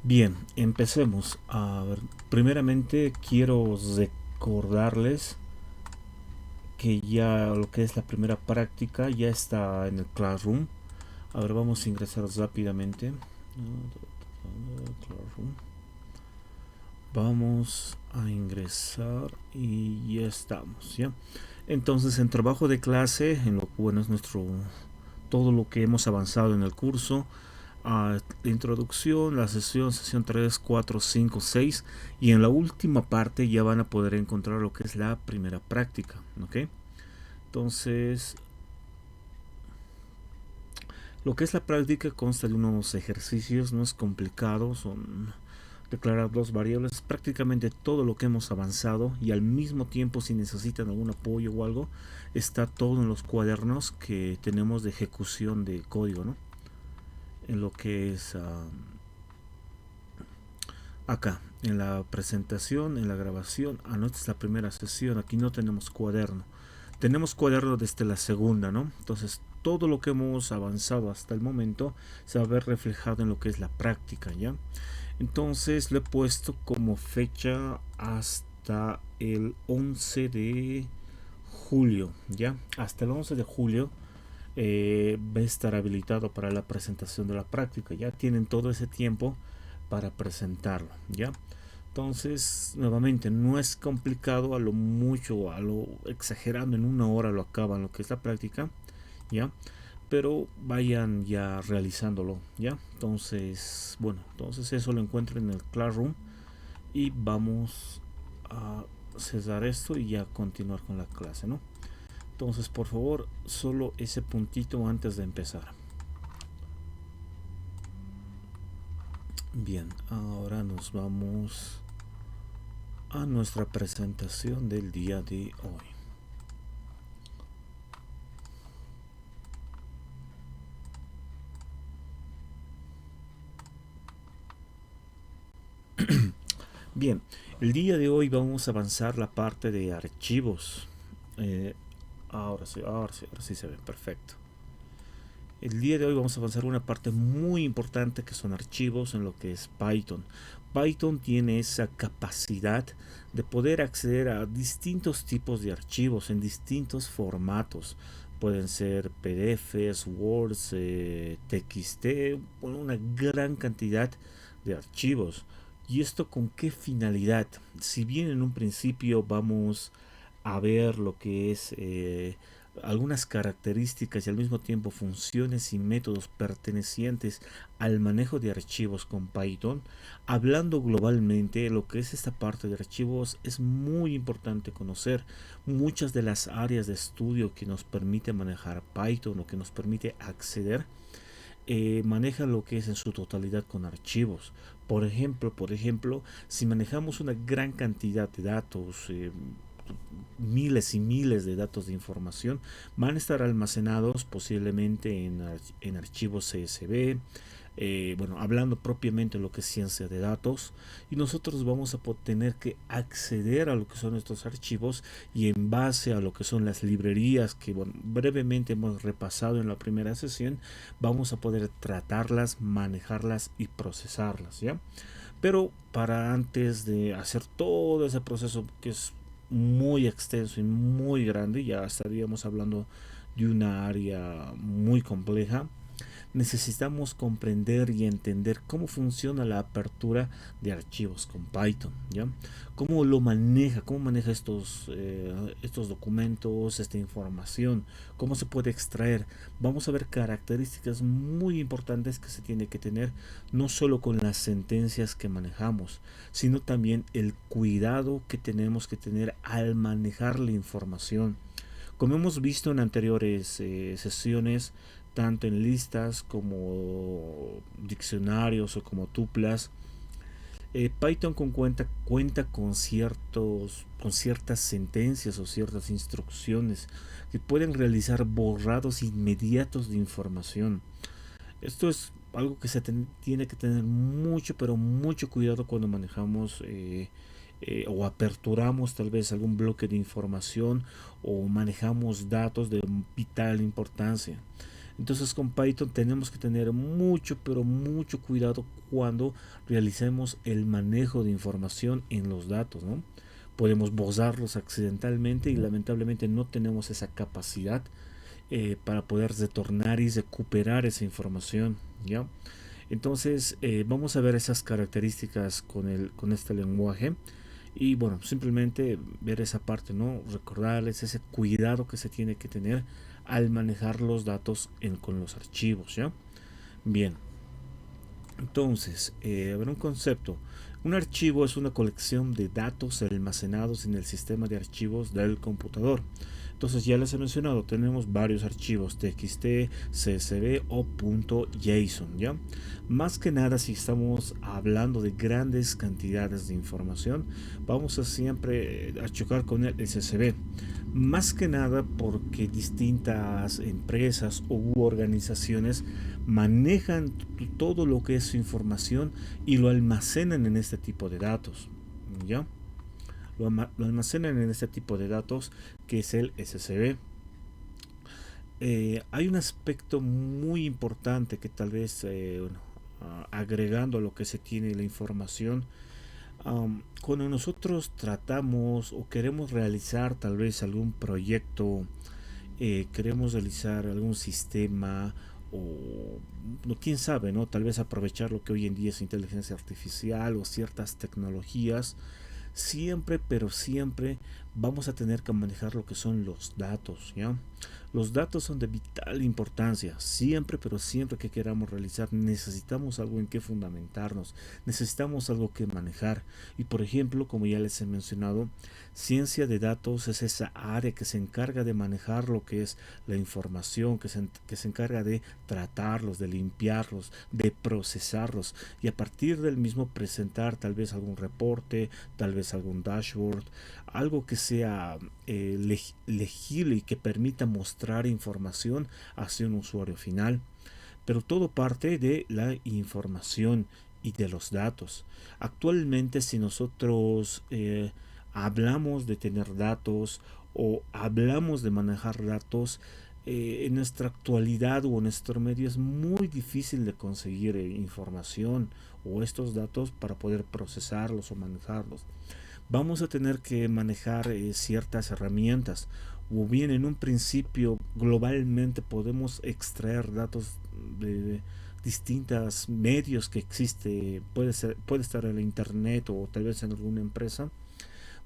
Bien, empecemos. A ver, primeramente quiero recordarles que ya lo que es la primera práctica ya está en el Classroom. A ver, vamos a ingresar rápidamente. Classroom. Vamos a ingresar y ya estamos, ¿ya? Entonces, en trabajo de clase, en lo bueno es nuestro todo lo que hemos avanzado en el curso, la introducción, la sesión 3 4 5 6 y en la última parte ya van a poder encontrar lo que es la primera práctica, ¿ok? Entonces, lo que es la práctica consta de unos ejercicios, no es complicado, son declarar dos variables, prácticamente todo lo que hemos avanzado y al mismo tiempo si necesitan algún apoyo o algo, está todo en los cuadernos que tenemos de ejecución de código, ¿no? En lo que es acá, en la presentación, en la grabación, no, esta es la primera sesión, aquí no tenemos cuaderno. Tenemos cuaderno desde la segunda, ¿no? Entonces, todo lo que hemos avanzado hasta el momento se va a ver reflejado en lo que es la práctica, ¿ya? Entonces, lo he puesto como fecha hasta el 11 de julio, ¿ya? Hasta el 11 de julio va a estar habilitado para la presentación de la práctica. Ya tienen todo ese tiempo para presentarlo, ¿ya? Entonces, nuevamente, no es complicado, a lo mucho, a lo exagerando, en una hora lo acaban lo que es la práctica, ¿ya? Pero vayan ya realizándolo, ¿ya? Entonces, bueno, entonces eso lo encuentro en el Classroom y vamos a cesar esto y ya continuar con la clase, ¿no? Entonces, por favor, solo ese puntito antes de empezar. Bien, ahora nos vamos a nuestra presentación del día de hoy. Bien, el día de hoy vamos a avanzar la parte de archivos. Eh, ahora sí se ve perfecto. El día de hoy vamos a avanzar una parte muy importante que son archivos en lo que es Python. Python tiene esa capacidad de poder acceder a distintos tipos de archivos en distintos formatos. Pueden ser PDFs, Words, TXT, bueno, una gran cantidad de archivos. ¿Y esto con qué finalidad? Si bien en un principio vamos a ver lo que es algunas características y al mismo tiempo funciones y métodos pertenecientes al manejo de archivos con Python, hablando globalmente, lo que es esta parte de archivos es muy importante conocer muchas de las áreas de estudio que nos permite manejar Python o que nos permite acceder. Maneja lo que es en su totalidad con archivos. Por ejemplo, si manejamos una gran cantidad de datos, miles y miles de datos de información, van a estar almacenados posiblemente en archivos CSV, bueno, hablando propiamente de lo que es ciencia de datos, y nosotros vamos a tener que acceder a lo que son estos archivos y en base a lo que son las librerías que bueno, brevemente hemos repasado en la primera sesión, vamos a poder tratarlas, manejarlas y procesarlas, ¿ya? Pero para antes de hacer todo ese proceso que es muy extenso y muy grande, ya estaríamos hablando de una área muy compleja, necesitamos comprender y entender cómo funciona la apertura de archivos con Python, ¿ya? Cómo maneja estos documentos, esta información, cómo se puede extraer. Vamos a ver características muy importantes que se tiene que tener, no solo con las sentencias que manejamos, sino también el cuidado que tenemos que tener al manejar la información. Como hemos visto en anteriores sesiones, tanto en listas como diccionarios o como tuplas, Python cuenta con ciertas sentencias o ciertas instrucciones que pueden realizar borrados inmediatos de información. Esto es algo que tiene que tener mucho, pero mucho cuidado cuando manejamos o aperturamos tal vez algún bloque de información o manejamos datos de vital importancia. Entonces con Python tenemos que tener mucho, pero mucho cuidado cuando realicemos el manejo de información en los datos, ¿no? Podemos borrarlos accidentalmente y lamentablemente no tenemos esa capacidad para poder retornar y recuperar esa información, ¿ya? Entonces vamos a ver esas características con este lenguaje y bueno, simplemente ver esa parte, ¿no? Recordarles ese cuidado que se tiene que tener al manejar los datos con los archivos, ¿ya? Bien, entonces, a ver un concepto. Un archivo es una colección de datos almacenados en el sistema de archivos del computador. Entonces ya les he mencionado, tenemos varios archivos TXT, CSV o .json, ¿ya? Más que nada si estamos hablando de grandes cantidades de información, vamos a siempre a chocar con el CSV. Más que nada porque distintas empresas u organizaciones manejan todo lo que es su información y lo almacenan en este tipo de datos, ¿ya? Lo almacenan en este tipo de datos que es el SSB. Hay un aspecto muy importante que tal vez bueno, agregando a lo que se tiene la información, cuando nosotros tratamos o queremos realizar tal vez algún proyecto, queremos realizar algún sistema o no, quién sabe, ¿no? Tal vez aprovechar lo que hoy en día es inteligencia artificial o ciertas tecnologías, siempre, pero siempre vamos a tener que manejar lo que son los datos, ¿ya? Los datos son de vital importancia, siempre, pero siempre que queramos realizar necesitamos algo en que fundamentarnos, necesitamos algo que manejar. Y por ejemplo, como ya les he mencionado, ciencia de datos es esa área que se encarga de manejar lo que es la información, que se encarga de tratarlos, de limpiarlos, de procesarlos y a partir del mismo presentar tal vez algún reporte, tal vez algún dashboard, algo que sea legible y que permita mostrar información hacia un usuario final. Pero todo parte de la información y de los datos. Actualmente si nosotros hablamos de tener datos o hablamos de manejar datos, en nuestra actualidad o en nuestro medio es muy difícil de conseguir información o estos datos para poder procesarlos o manejarlos. Vamos a tener que manejar ciertas herramientas o bien en un principio globalmente podemos extraer datos de distintos medios que existe, puede estar en la internet o tal vez en alguna empresa.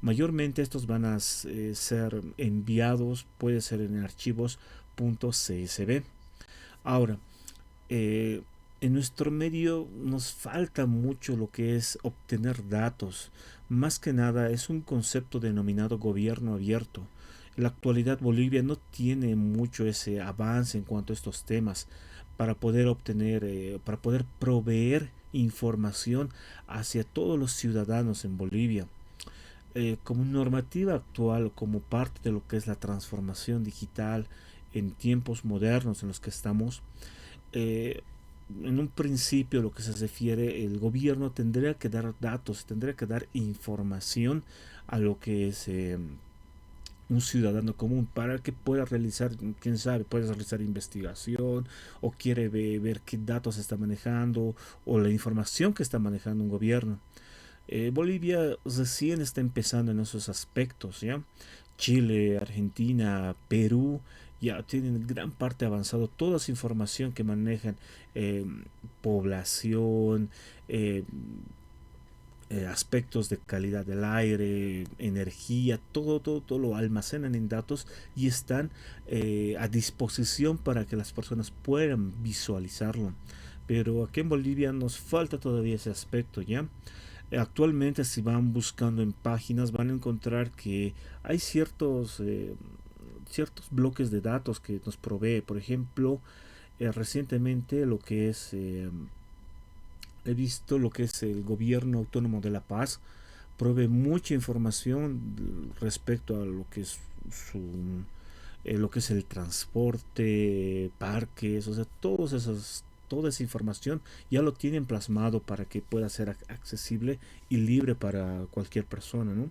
Mayormente estos van a ser enviados, puede ser en archivos .csv. Ahora, eh, en nuestro medio nos falta mucho lo que es obtener datos. Más que nada es un concepto denominado gobierno abierto. En la actualidad Bolivia no tiene mucho ese avance en cuanto a estos temas para poder obtener, para poder proveer información hacia todos los ciudadanos en Bolivia. Como normativa actual, como parte de lo que es la transformación digital en tiempos modernos en los que estamos, eh, en un principio lo que se refiere, el gobierno tendría que dar datos, tendría que dar información a lo que es un ciudadano común para que pueda realizar, quién sabe, puede realizar investigación o quiere ver qué datos está manejando o la información que está manejando un gobierno. Bolivia recién está empezando en esos aspectos, ¿ya? Chile, Argentina, Perú ya tienen gran parte avanzado toda esa información que manejan, eh, población, eh, aspectos de calidad del aire, energía, todo lo almacenan en datos y están a disposición para que las personas puedan visualizarlo. Pero aquí en Bolivia nos falta todavía ese aspecto, ¿ya? Actualmente si van buscando en páginas van a encontrar que hay ciertos bloques de datos que nos provee. Por ejemplo, recientemente lo que es he visto lo que es el gobierno autónomo de La Paz provee mucha información respecto a lo que es lo que es el transporte, parques, o sea, toda esa información ya lo tienen plasmado para que pueda ser accesible y libre para cualquier persona, ¿no?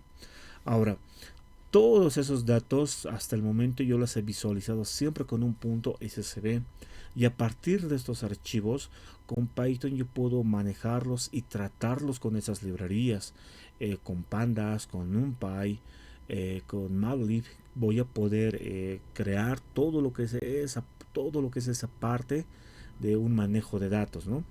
Ahora, todos esos datos hasta el momento yo los he visualizado siempre con un punto SSV Y a partir de estos archivos, con Python yo puedo manejarlos y tratarlos con esas librerías, con Pandas, con NumPy, con Matplotlib. Voy a poder crear todo lo que es esa parte de un manejo de datos, ¿no?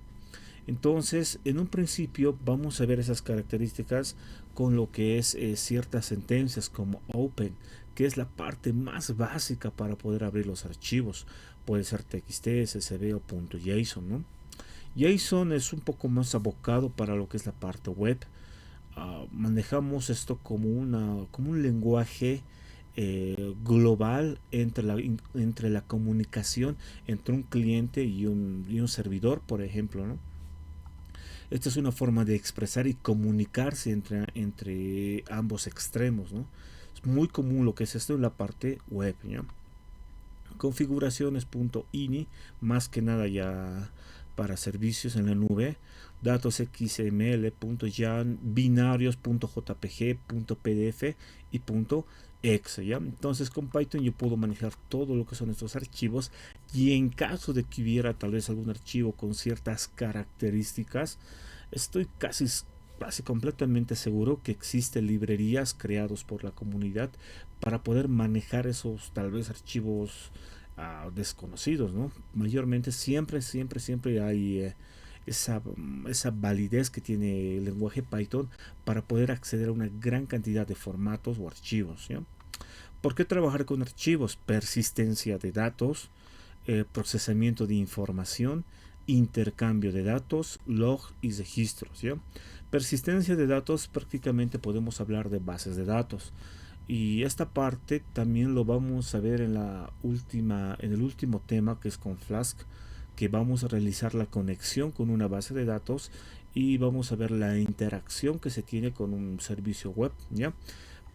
Entonces, en un principio vamos a ver esas características con lo que es ciertas sentencias como open, que es la parte más básica para poder abrir los archivos. Puede ser TXT, SSV o .json, ¿no? JSON es un poco más abocado para lo que es la parte web. Manejamos esto como un lenguaje global entre la comunicación entre un cliente y un servidor, por ejemplo, ¿no? Esta es una forma de expresar y comunicarse entre ambos extremos, ¿no? Es muy común lo que es esto en la parte web, ¿ya? Configuraciones.ini, más que nada ya para servicios en la nube. Datos XML.yan, binarios.jpg, .pdf y .exe, ¿ya? Entonces con Python yo puedo manejar todo lo que son estos archivos, y en caso de que hubiera tal vez algún archivo con ciertas características, estoy casi completamente seguro que existen librerías creados por la comunidad para poder manejar esos tal vez archivos desconocidos, ¿no? Mayormente siempre hay esa validez que tiene el lenguaje Python para poder acceder a una gran cantidad de formatos o archivos, ¿ya? ¿Por qué trabajar con archivos? Persistencia de datos, procesamiento de información, intercambio de datos, log y registros, ¿ya? Persistencia de datos, prácticamente podemos hablar de bases de datos. Y esta parte también lo vamos a ver en el último tema, que es con Flask, que vamos a realizar la conexión con una base de datos y vamos a ver la interacción que se tiene con un servicio web, ¿ya?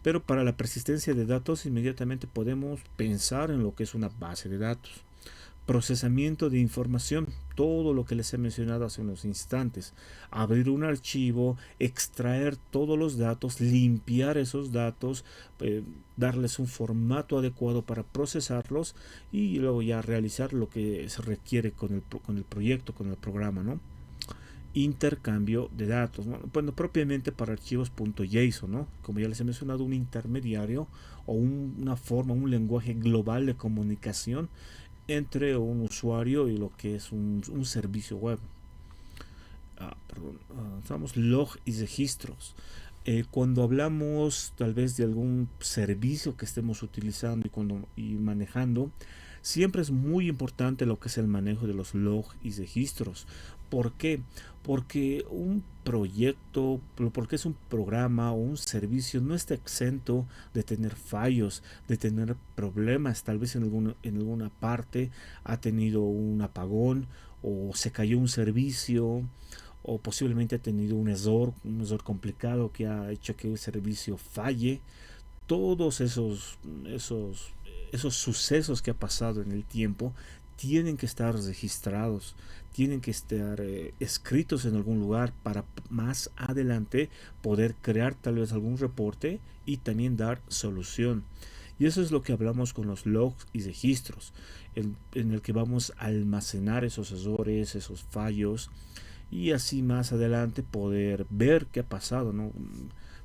Pero para la persistencia de datos inmediatamente podemos pensar en lo que es una base de datos. Procesamiento de información, todo lo que les he mencionado hace unos instantes. Abrir un archivo, extraer todos los datos, limpiar esos datos, darles un formato adecuado para procesarlos y luego ya realizar lo que se requiere con el proyecto, con el programa, ¿no? Intercambio de datos, ¿no? Bueno, propiamente para archivos .json, ¿no? Como ya les he mencionado, un intermediario o una forma, un lenguaje global de comunicación entre un usuario y lo que es un servicio web. Estamos log y registros. Cuando hablamos tal vez de algún servicio que estemos utilizando y manejando, siempre es muy importante lo que es el manejo de los logs y registros. ¿Por qué? Porque un proyecto, porque es un programa o un servicio, no está exento de tener fallos, de tener problemas. Tal vez en alguna parte ha tenido un apagón o se cayó un servicio o posiblemente ha tenido un error complicado que ha hecho que el servicio falle. Todos esos sucesos que ha pasado en el tiempo tienen que estar registrados, tienen que estar escritos en algún lugar para más adelante poder crear tal vez algún reporte y también dar solución. Y eso es lo que hablamos con los logs y registros, en el que vamos a almacenar esos errores, esos fallos, y así más adelante poder ver qué ha pasado, ¿no?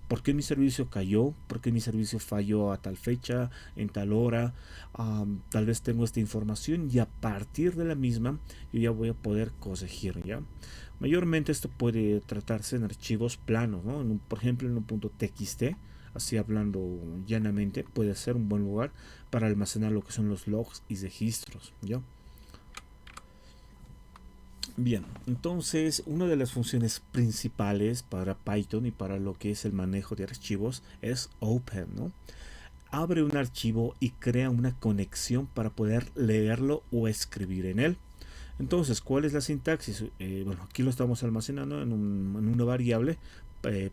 ¿Por qué mi servicio cayó? ¿Por qué mi servicio falló a tal fecha, en tal hora? Tal vez tengo esta información y a partir de la misma yo ya voy a poder corregir, ¿ya? Mayormente esto puede tratarse en archivos planos, ¿no? Por ejemplo, en un punto .txt, así hablando llanamente, puede ser un buen lugar para almacenar lo que son los logs y registros, ¿ya? Bien, entonces una de las funciones principales para Python y para lo que es el manejo de archivos es Open, ¿no? Abre un archivo y crea una conexión para poder leerlo o escribir en él. Entonces, ¿cuál es la sintaxis? Bueno, aquí lo estamos almacenando en una variable,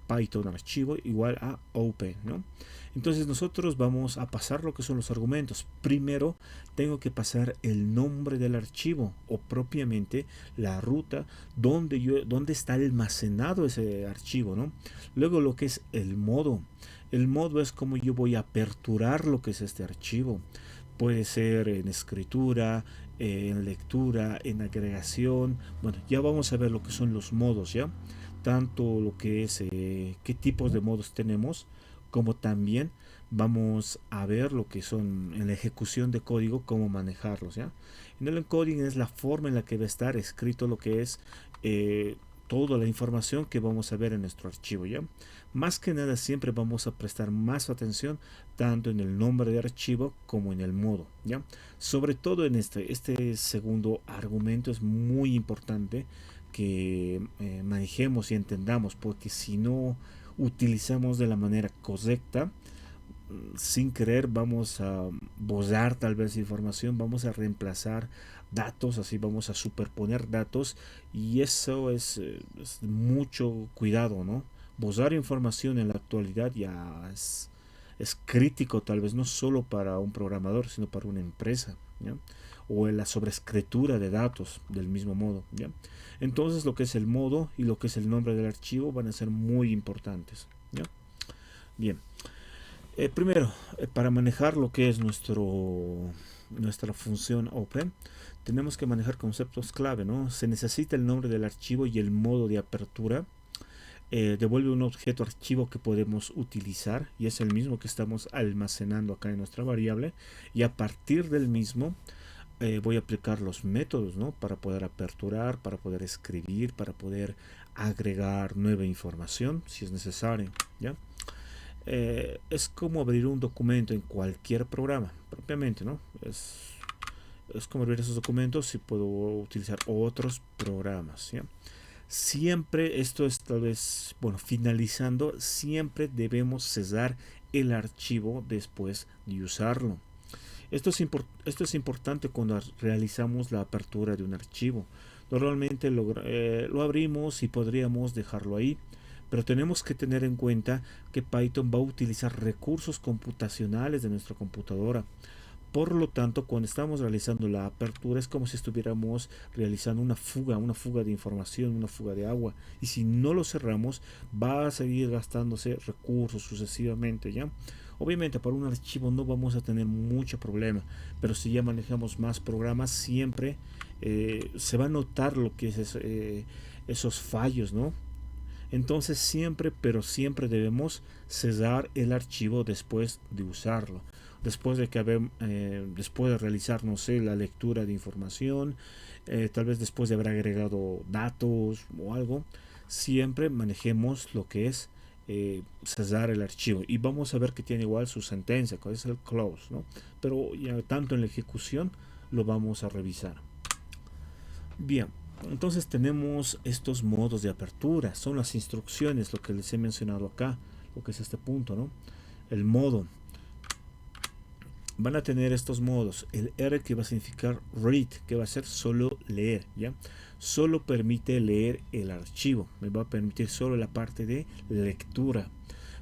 Python archivo igual a open, ¿no? Entonces nosotros vamos a pasar lo que son los argumentos. Primero tengo que pasar el nombre del archivo o propiamente la ruta donde está almacenado ese archivo, ¿no? Luego lo que es el modo. El modo es como yo voy a aperturar lo que es este archivo. Puede ser en escritura, en lectura, en agregación. Bueno, ya vamos a ver lo que son los modos, ¿ya? Tanto lo que es qué tipos de modos tenemos, como también vamos a ver lo que son en la ejecución de código, cómo manejarlos, ¿ya? En el encoding es la forma en la que va a estar escrito lo que es toda la información que vamos a ver en nuestro archivo, ¿ya? Más que nada siempre vamos a prestar más atención tanto en el nombre de archivo como en el modo, ¿ya? Sobre todo en este segundo argumento es muy importante que manejemos y entendamos, porque si no utilizamos de la manera correcta, sin querer vamos a borrar tal vez información, vamos a reemplazar datos, así vamos a superponer datos, y eso es mucho cuidado, ¿no? Borrar información en la actualidad ya es crítico, tal vez no solo para un programador, sino para una empresa, ¿ya? O en la sobreescritura de datos del mismo modo, ¿ya? Entonces lo que es el modo y lo que es el nombre del archivo van a ser muy importantes, ¿ya? Bien. Primero, para manejar lo que es nuestra función open, tenemos que manejar conceptos clave, ¿no? Se necesita el nombre del archivo y el modo de apertura. Devuelve un objeto archivo que podemos utilizar y es el mismo que estamos almacenando acá en nuestra variable, y a partir del mismo voy a aplicar los métodos, ¿no? Para poder aperturar, para poder escribir, para poder agregar nueva información si es necesario, ¿ya? Es como abrir un documento en cualquier programa, propiamente, ¿no? Es como abrir esos documentos si puedo utilizar otros programas, ¿ya? Siempre, esto es tal vez, bueno, finalizando, siempre debemos cesar el archivo después de usarlo. Esto es importante cuando realizamos la apertura de un archivo. Normalmente lo abrimos y podríamos dejarlo ahí, pero tenemos que tener en cuenta que Python va a utilizar recursos computacionales de nuestra computadora. Por lo tanto, cuando estamos realizando la apertura es como si estuviéramos realizando una fuga de información, una fuga de agua. Y si no lo cerramos, va a seguir gastándose recursos sucesivamente, ¿ya? Obviamente para un archivo no vamos a tener mucho problema, pero si ya manejamos más programas, siempre se va a notar lo que es esos fallos, ¿no? Entonces siempre, pero siempre debemos cesar el archivo después de usarlo. Después de realizar, no sé, la lectura de información, tal vez después de haber agregado datos o algo, siempre manejemos lo que es cesar el archivo. Y vamos a ver que tiene igual su sentencia, que es el close, ¿no? Pero ya tanto en la ejecución lo vamos a revisar. Bien, entonces tenemos estos modos de apertura, son las instrucciones, lo que les he mencionado acá, lo que es este punto, ¿no? El modo. Van a tener estos modos, el R que va a significar read, que va a ser solo leer, ¿ya? Solo permite leer el archivo, me va a permitir solo la parte de lectura.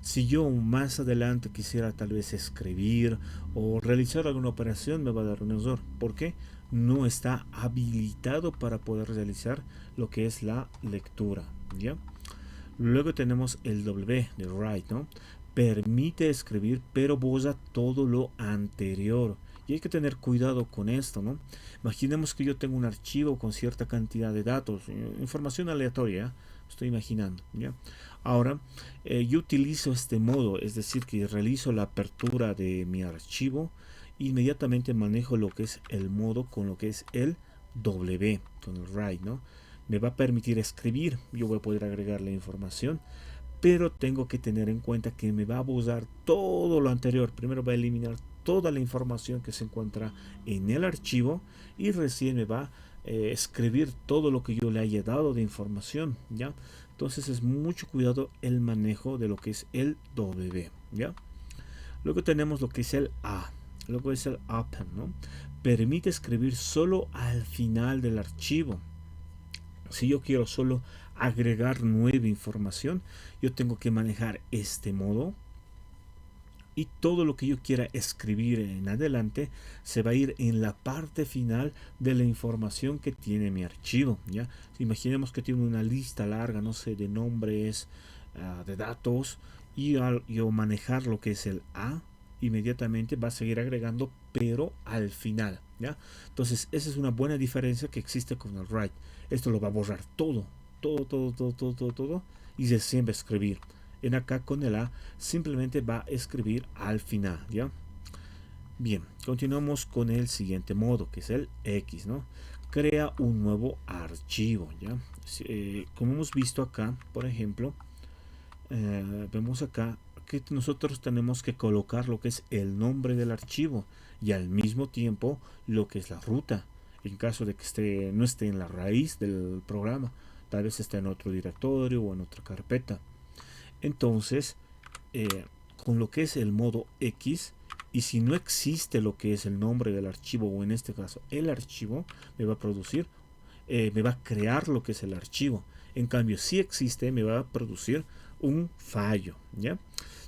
Si yo más adelante quisiera tal vez escribir o realizar alguna operación, me va a dar un error. ¿Por qué? No está habilitado para poder realizar lo que es la lectura, ¿ya? Luego tenemos el W de write, ¿no? Permite escribir, pero borra todo lo anterior. Y hay que tener cuidado con esto, ¿no? Imaginemos que yo tengo un archivo con cierta cantidad de datos, información aleatoria, ¿eh? Estoy imaginando, ¿ya? Ahora, yo utilizo este modo, es decir, que realizo la apertura de mi archivo, inmediatamente manejo lo que es el modo con lo que es el W, con el write, ¿no? Me va a permitir escribir, yo voy a poder agregar la información, pero tengo que tener en cuenta que me va a borrar todo lo anterior. Primero va a eliminar toda la información que se encuentra en el archivo y recién me va a escribir todo lo que yo le haya dado de información, ¿ya? Entonces es mucho cuidado el manejo de lo que es el W, ¿ya? Luego tenemos lo que es el A, luego es el append, ¿no? Permite escribir solo al final del archivo. Si yo quiero solo agregar nueva información, yo tengo que manejar este modo, y todo lo que yo quiera escribir en adelante se va a ir en la parte final de la información que tiene mi archivo, ¿ya? Imaginemos que tiene una lista larga, no sé, de nombres, de datos, y al yo manejar lo que es el A, inmediatamente va a seguir agregando pero al final, ¿ya? Entonces, esa es una buena diferencia que existe con el write. Esto lo va a borrar todo, todo, y recién va a escribir. En acá con el A simplemente va a escribir al final, ¿ya? Bien, continuamos con el siguiente modo, que es el X, ¿no? Crea un nuevo archivo, ¿ya? Como hemos visto acá, por ejemplo, vemos acá que nosotros tenemos que colocar lo que es el nombre del archivo y al mismo tiempo lo que es la ruta, en caso de que no esté en la raíz del programa, tal vez esté en otro directorio o en otra carpeta. Entonces, con lo que es el modo X, y si no existe lo que es el nombre del archivo, o en este caso el archivo, me va a producir, me va a crear lo que es el archivo. En cambio, si existe, me va a producir un fallo, ¿ya?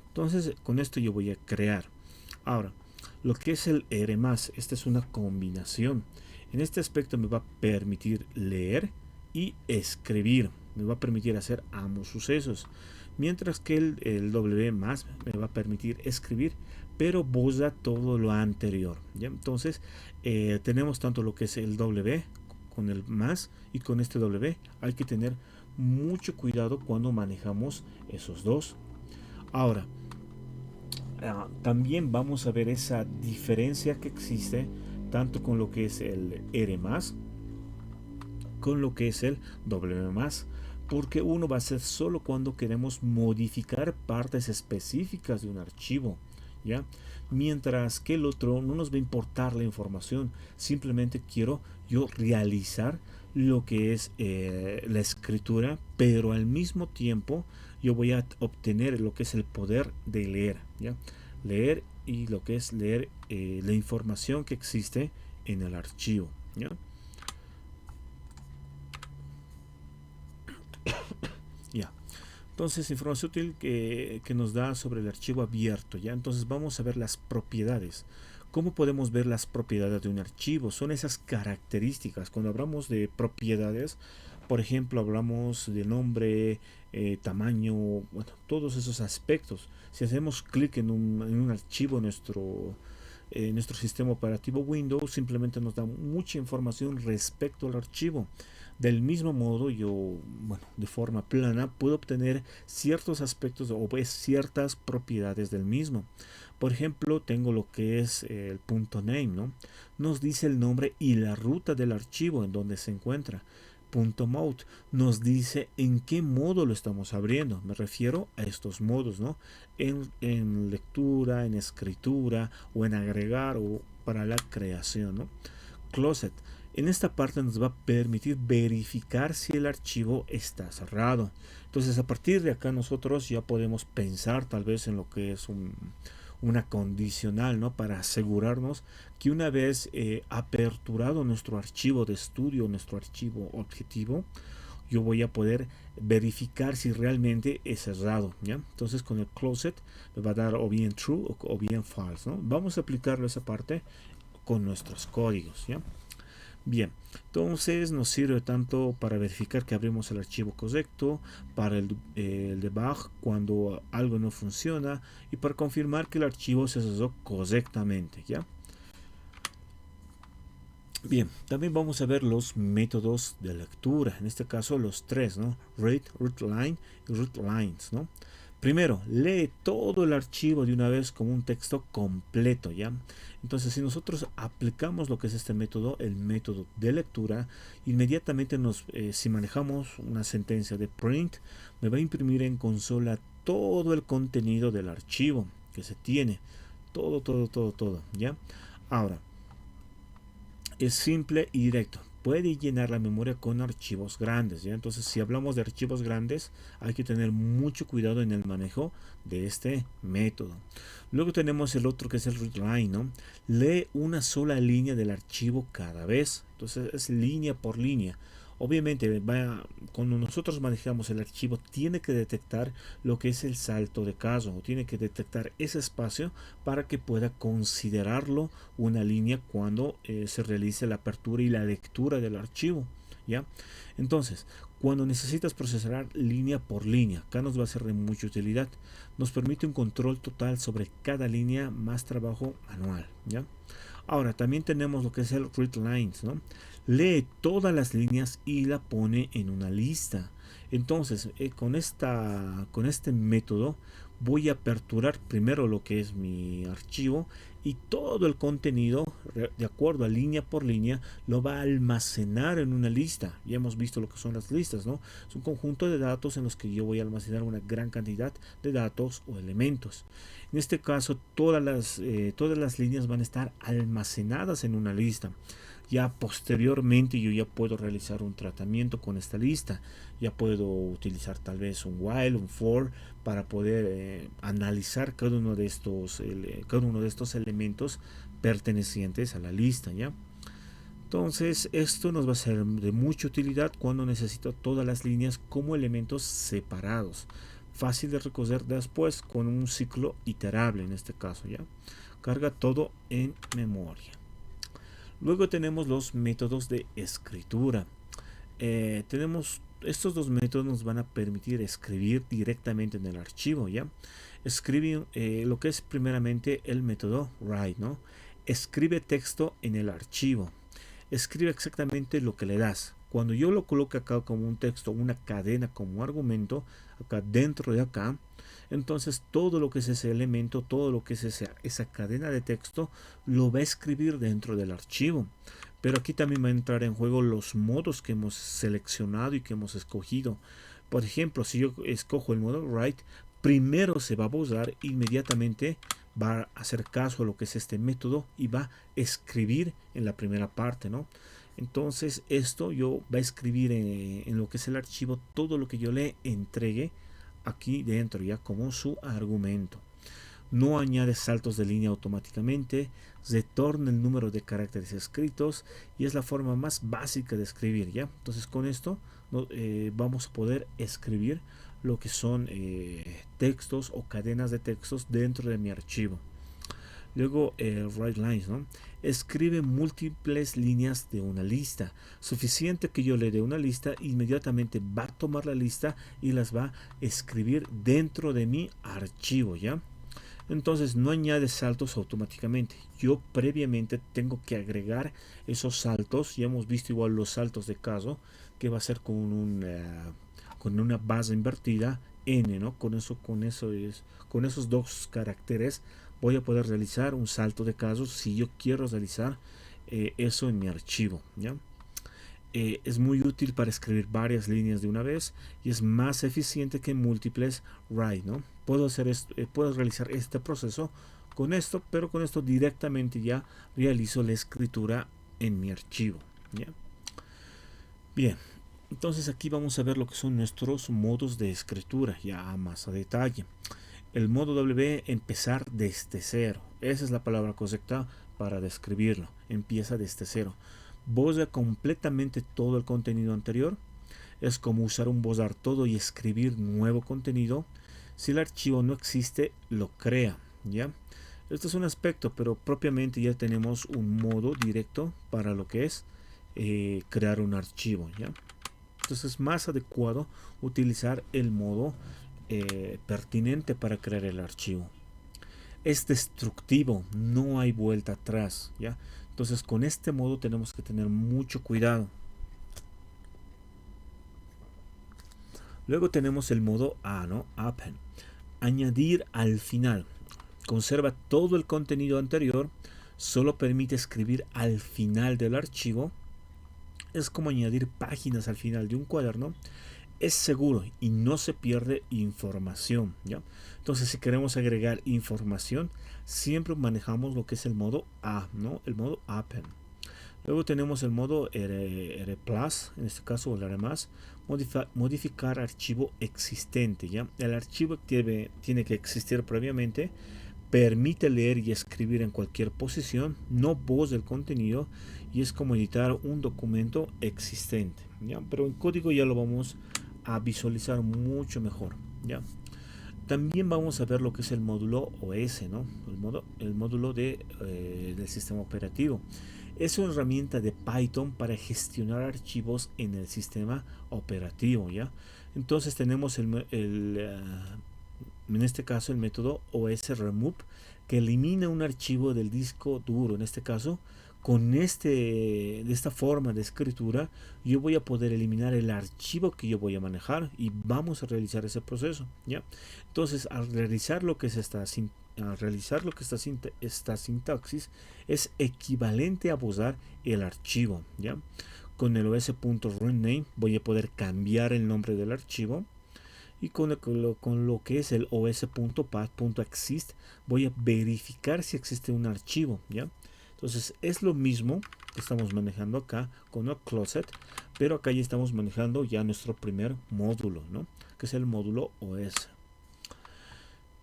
Entonces, con esto yo voy a crear. Ahora, lo que es el R+, esta es una combinación. En este aspecto me va a permitir leer y escribir. Me va a permitir hacer ambos sucesos. Mientras que el W+ me va a permitir escribir, pero borra todo lo anterior, ¿ya? Entonces, tenemos tanto lo que es el W con el más y con este W. Hay que tener mucho cuidado cuando manejamos esos dos. Ahora, también vamos a ver esa diferencia que existe tanto con lo que es el R+, con lo que es el W+, porque uno va a ser solo cuando queremos modificar partes específicas de un archivo, ¿ya? Mientras que el otro no nos va a importar la información, simplemente quiero yo realizar lo que es la escritura, pero al mismo tiempo yo voy a obtener lo que es el poder de leer, ¿ya? Leer y lo que es leer la información que existe en el archivo, ¿ya? Ya. Entonces, información útil que nos da sobre el archivo abierto, ¿ya? Entonces vamos a ver las propiedades. ¿Cómo podemos ver las propiedades de un archivo? Son esas características. Cuando hablamos de propiedades, por ejemplo, hablamos de nombre, tamaño, bueno, todos esos aspectos. Si hacemos clic en un archivo en nuestro sistema operativo Windows, simplemente nos da mucha información respecto al archivo. Del mismo modo, yo, bueno, de forma plana, puedo obtener ciertos aspectos o pues, ciertas propiedades del mismo. Por ejemplo, tengo lo que es el punto name, ¿no? Nos dice el nombre y la ruta del archivo en donde se encuentra. Punto mode nos dice en qué modo lo estamos abriendo. Me refiero a estos modos, ¿no? En lectura, en escritura o en agregar o para la creación, ¿no? Closet. En esta parte nos va a permitir verificar si el archivo está cerrado. Entonces, a partir de acá nosotros ya podemos pensar tal vez en lo que es una condicional, ¿no? Para asegurarnos que una vez aperturado nuestro archivo de estudio, nuestro archivo objetivo, yo voy a poder verificar si realmente es cerrado, ¿ya? Entonces con el closet me va a dar o bien true o bien false, ¿no? Vamos a aplicarlo esa parte con nuestros códigos, ¿ya? Bien, entonces nos sirve tanto para verificar que abrimos el archivo correcto, para el debug cuando algo no funciona y para confirmar que el archivo se cerró correctamente, ¿ya? Bien, también vamos a ver los métodos de lectura, en este caso los tres, ¿no? Read, readline y readlines, ¿no? Primero, lee todo el archivo de una vez como un texto completo, ¿ya? Entonces, si nosotros aplicamos lo que es este método, el método de lectura, inmediatamente si manejamos una sentencia de print, me va a imprimir en consola todo el contenido del archivo que se tiene. Todo, ¿ya? Ahora, es simple y directo. Puede llenar la memoria con archivos grandes, ¿ya? Entonces, si hablamos de archivos grandes, hay que tener mucho cuidado en el manejo de este método. Luego tenemos el otro que es el readline, ¿no? Lee una sola línea del archivo cada vez. Entonces, es línea por línea. Obviamente, cuando nosotros manejamos el archivo, tiene que detectar lo que es el salto de caso, o tiene que detectar ese espacio para que pueda considerarlo una línea cuando se realice la apertura y la lectura del archivo, ¿ya? Entonces, cuando necesitas procesar línea por línea, acá nos va a ser de mucha utilidad. Nos permite un control total sobre cada línea, más trabajo manual, ¿ya? Ahora también tenemos lo que es el read lines, ¿no? Lee todas las líneas y la pone en una lista. Entonces, con este método voy a aperturar primero lo que es mi archivo y todo el contenido, de acuerdo a línea por línea, lo va a almacenar en una lista. Ya hemos visto lo que son las listas, ¿no? Es un conjunto de datos en los que yo voy a almacenar una gran cantidad de datos o elementos. En este caso, todas las líneas van a estar almacenadas en una lista. Ya posteriormente yo ya puedo realizar un tratamiento con esta lista. Ya puedo utilizar tal vez un while, un for, para poder analizar cada uno de estos elementos pertenecientes a la lista, ¿ya? Entonces esto nos va a ser de mucha utilidad cuando necesito todas las líneas como elementos separados. Fácil de recoger después con un ciclo iterable en este caso, ¿ya? Carga todo en memoria. Luego tenemos los métodos de escritura. Tenemos estos dos métodos nos van a permitir escribir directamente en el archivo, ¿ya? Escribe lo que es primeramente el método write, ¿no? Escribe texto en el archivo. Escribe exactamente lo que le das. Cuando yo lo coloque acá como un texto, una cadena como argumento, acá dentro de acá, entonces todo lo que es ese elemento, todo lo que es esa cadena de texto, lo va a escribir dentro del archivo. Pero aquí también va a entrar en juego los modos que hemos seleccionado y que hemos escogido. Por ejemplo, si yo escojo el modo write, primero se va a pausar, inmediatamente va a hacer caso a lo que es este método y va a escribir en la primera parte, ¿no? Entonces esto yo va a escribir en lo que es el archivo todo lo que yo le entregue aquí dentro ya como su argumento. No añade saltos de línea automáticamente, retorna el número de caracteres escritos y es la forma más básica de escribir, ¿ya? Entonces con esto vamos a poder escribir lo que son textos o cadenas de textos dentro de mi archivo. Luego write lines, ¿no? Escribe múltiples líneas de una lista. Suficiente que yo le dé una lista, inmediatamente va a tomar la lista y las va a escribir dentro de mi archivo, ¿ya? Entonces no añade saltos automáticamente. Yo previamente tengo que agregar esos saltos. Ya hemos visto igual los saltos de caso, que va a ser con una base invertida n, ¿no? Con esos dos caracteres voy a poder realizar un salto de casos si yo quiero realizar eso en mi archivo, ¿ya? Es muy útil para escribir varias líneas de una vez y es más eficiente que múltiples write, ¿no? Puedo realizar este proceso con esto, pero con esto directamente ya realizo la escritura en mi archivo, ¿ya? Bien, entonces aquí vamos a ver lo que son nuestros modos de escritura ya más a detalle. El modo W, empezar desde cero. Esa es la palabra correcta para describirlo. Empieza desde cero. Borra completamente todo el contenido anterior. Es como usar un borrar todo y escribir nuevo contenido. Si el archivo no existe, lo crea, ¿ya? Este es un aspecto, pero propiamente ya tenemos un modo directo para lo que es crear un archivo, ¿ya? Entonces es más adecuado utilizar el modo pertinente para crear el archivo. Es destructivo, no hay vuelta atrás, ¿ya? Entonces con este modo tenemos que tener mucho cuidado. Luego tenemos el modo A, ¿no? Append. Añadir al final. Conserva todo el contenido anterior, solo permite escribir al final del archivo. Es como añadir páginas al final de un cuaderno. Es seguro y no se pierde información, ¿ya? Entonces si queremos agregar información, siempre manejamos lo que es el modo A, ¿no? El modo Append. Luego tenemos el modo R+, en este caso el R+, modificar archivo existente, ¿ya? El archivo tiene que existir previamente, permite leer y escribir en cualquier posición, no borra el contenido y es como editar un documento existente, ¿ya? Pero en código ya lo vamos a visualizar mucho mejor, ¿ya? También vamos a ver lo que es el módulo OS, ¿no? El módulo del sistema operativo. Es una herramienta de Python para gestionar archivos en el sistema operativo, ¿ya? Entonces tenemos en este caso el método OS-remove, que elimina un archivo del disco duro. En este caso, de esta forma de escritura, yo voy a poder eliminar el archivo que yo voy a manejar y vamos a realizar ese proceso, ¿ya? Entonces, al realizar lo que es esta sintaxis, es equivalente a usar el archivo, ¿ya? Con el os.runname voy a poder cambiar el nombre del archivo, y con lo que es el os.path.exist voy a verificar si existe un archivo, ¿ya? Entonces es lo mismo que estamos manejando acá con el closet, pero acá ya estamos manejando ya nuestro primer módulo, ¿no? Que es el módulo OS.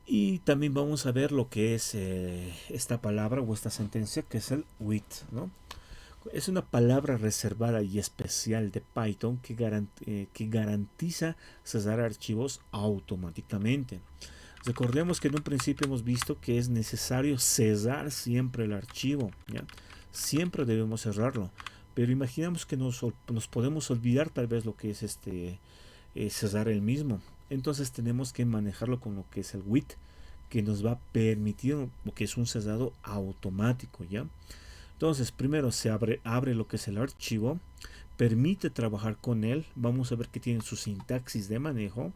Y también vamos a ver lo que es esta palabra o esta sentencia, que es el with, ¿no? Es una palabra reservada y especial de Python que garantiza cesar archivos automáticamente. Recordemos que en un principio hemos visto que es necesario cesar siempre el archivo, ¿ya? Siempre debemos cerrarlo. Pero imaginamos que nos podemos olvidar tal vez lo que es cesar el mismo. Entonces tenemos que manejarlo con lo que es el with, que nos va a permitir lo que es un cesado automático, ¿ya? Entonces, primero se abre lo que es el archivo, permite trabajar con él, vamos a ver que tiene su sintaxis de manejo,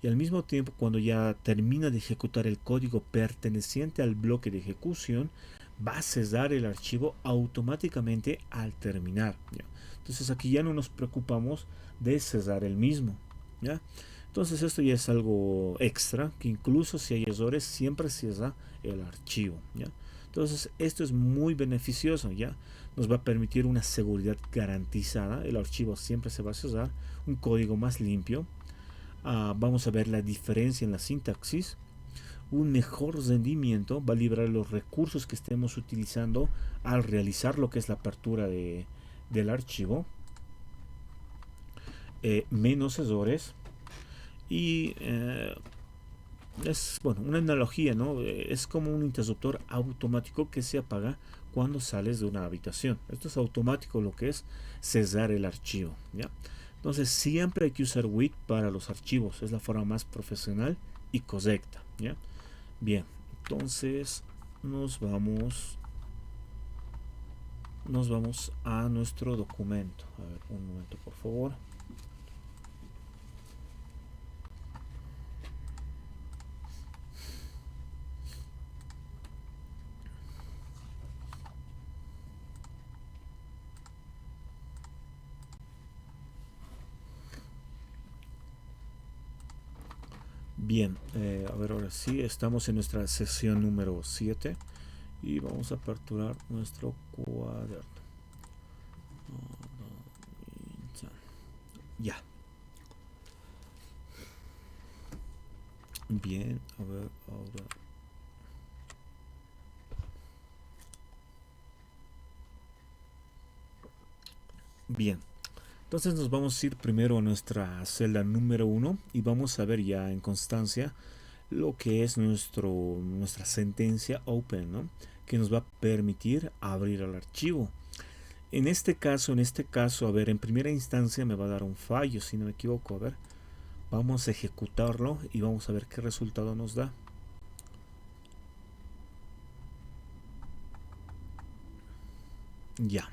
y al mismo tiempo, cuando ya termina de ejecutar el código perteneciente al bloque de ejecución, va a cesar el archivo automáticamente al terminar, ¿ya? Entonces aquí ya no nos preocupamos de cesar el mismo, ¿ya? Entonces esto ya es algo extra, que incluso si hay errores siempre cesa el archivo, ¿ya? Entonces esto es muy beneficioso, ¿ya? Nos va a permitir una seguridad garantizada, el archivo siempre se va a cesar, un código más limpio. Vamos a ver la diferencia en la sintaxis, un mejor rendimiento, va a liberar los recursos que estemos utilizando al realizar lo que es la apertura del archivo, menos errores, y es bueno, una analogía, ¿no? Es como un interruptor automático que se apaga cuando sales de una habitación. Esto es automático, lo que es cesar el archivo, ¿ya? Entonces siempre hay que usar with para los archivos, es la forma más profesional y correcta, ¿ya? Bien, entonces nos vamos a nuestro documento. A ver, un momento por favor. Bien, a ver, ahora sí, estamos en nuestra sesión número 7 y vamos a aperturar nuestro cuaderno. Ya. Bien, a ver, ahora. Bien, entonces nos vamos a ir primero a nuestra celda número 1 y vamos a ver ya en constancia lo que es nuestra sentencia open, ¿no? Que nos va a permitir abrir el archivo. En este caso, a ver, en primera instancia me va a dar un fallo, si no me equivoco. A ver, vamos a ejecutarlo y vamos a ver qué resultado nos da. Ya.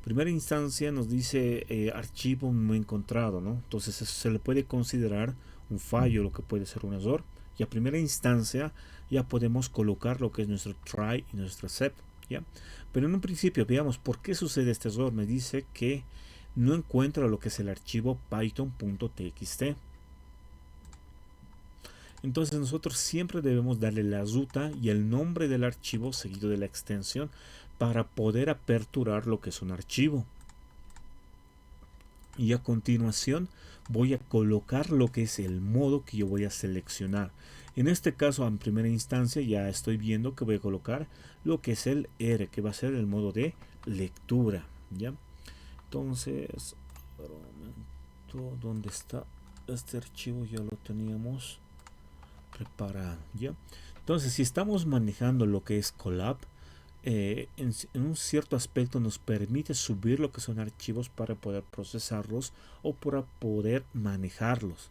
Primera instancia nos dice archivo no encontrado, ¿no? Entonces se le puede considerar un fallo, lo que puede ser un error. Y a primera instancia ya podemos colocar lo que es nuestro try y nuestro sep, ¿ya? Pero en un principio veamos por qué sucede este error. Me dice que no encuentra lo que es el archivo python.txt. Entonces nosotros siempre debemos darle la ruta y el nombre del archivo seguido de la extensión para poder aperturar lo que es un archivo. Y a continuación voy a colocar lo que es el modo que yo voy a seleccionar. En este caso, en primera instancia, ya estoy viendo que voy a colocar lo que es el R, que va a ser el modo de lectura, ¿ya? Entonces, ¿dónde está este archivo? Ya lo teníamos preparado, ¿ya? Entonces, si estamos manejando lo que es Colab, en un cierto aspecto nos permite subir lo que son archivos para poder procesarlos o para poder manejarlos.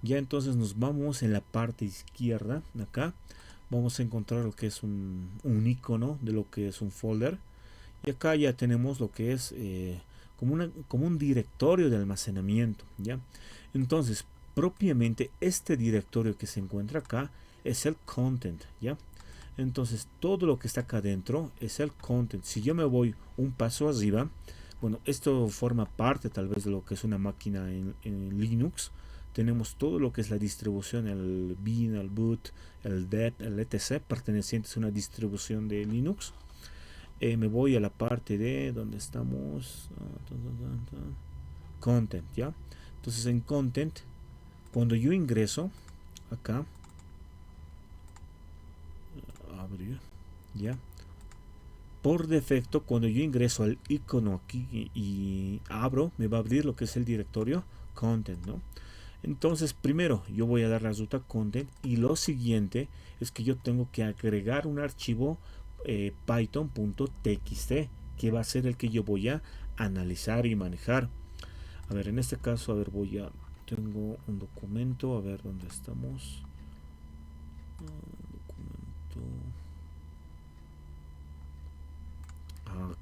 Ya entonces nos vamos en la parte izquierda, acá, vamos a encontrar lo que es un icono de lo que es un folder. Y acá ya tenemos lo que es como un directorio de almacenamiento, ¿ya? Entonces, propiamente este directorio que se encuentra acá es el content, ¿ya? Entonces, todo lo que está acá adentro es el content. Si yo me voy un paso arriba, bueno, esto forma parte tal vez de lo que es una máquina en Linux. Tenemos todo lo que es la distribución, el bin, el boot, el det, el etc. pertenecientes a una distribución de Linux. Me voy a la parte de donde estamos. Content, ¿ya? Entonces en content, cuando yo ingreso acá, abrir, ¿ya? Por defecto, cuando yo ingreso al icono aquí y abro, me va a abrir lo que es el directorio content, ¿no? Entonces, primero yo voy a dar la ruta content y lo siguiente es que yo tengo que agregar un archivo python.txt que va a ser el que yo voy a analizar y manejar. A ver, en este caso, a ver, tengo un documento, a ver dónde estamos. Documento.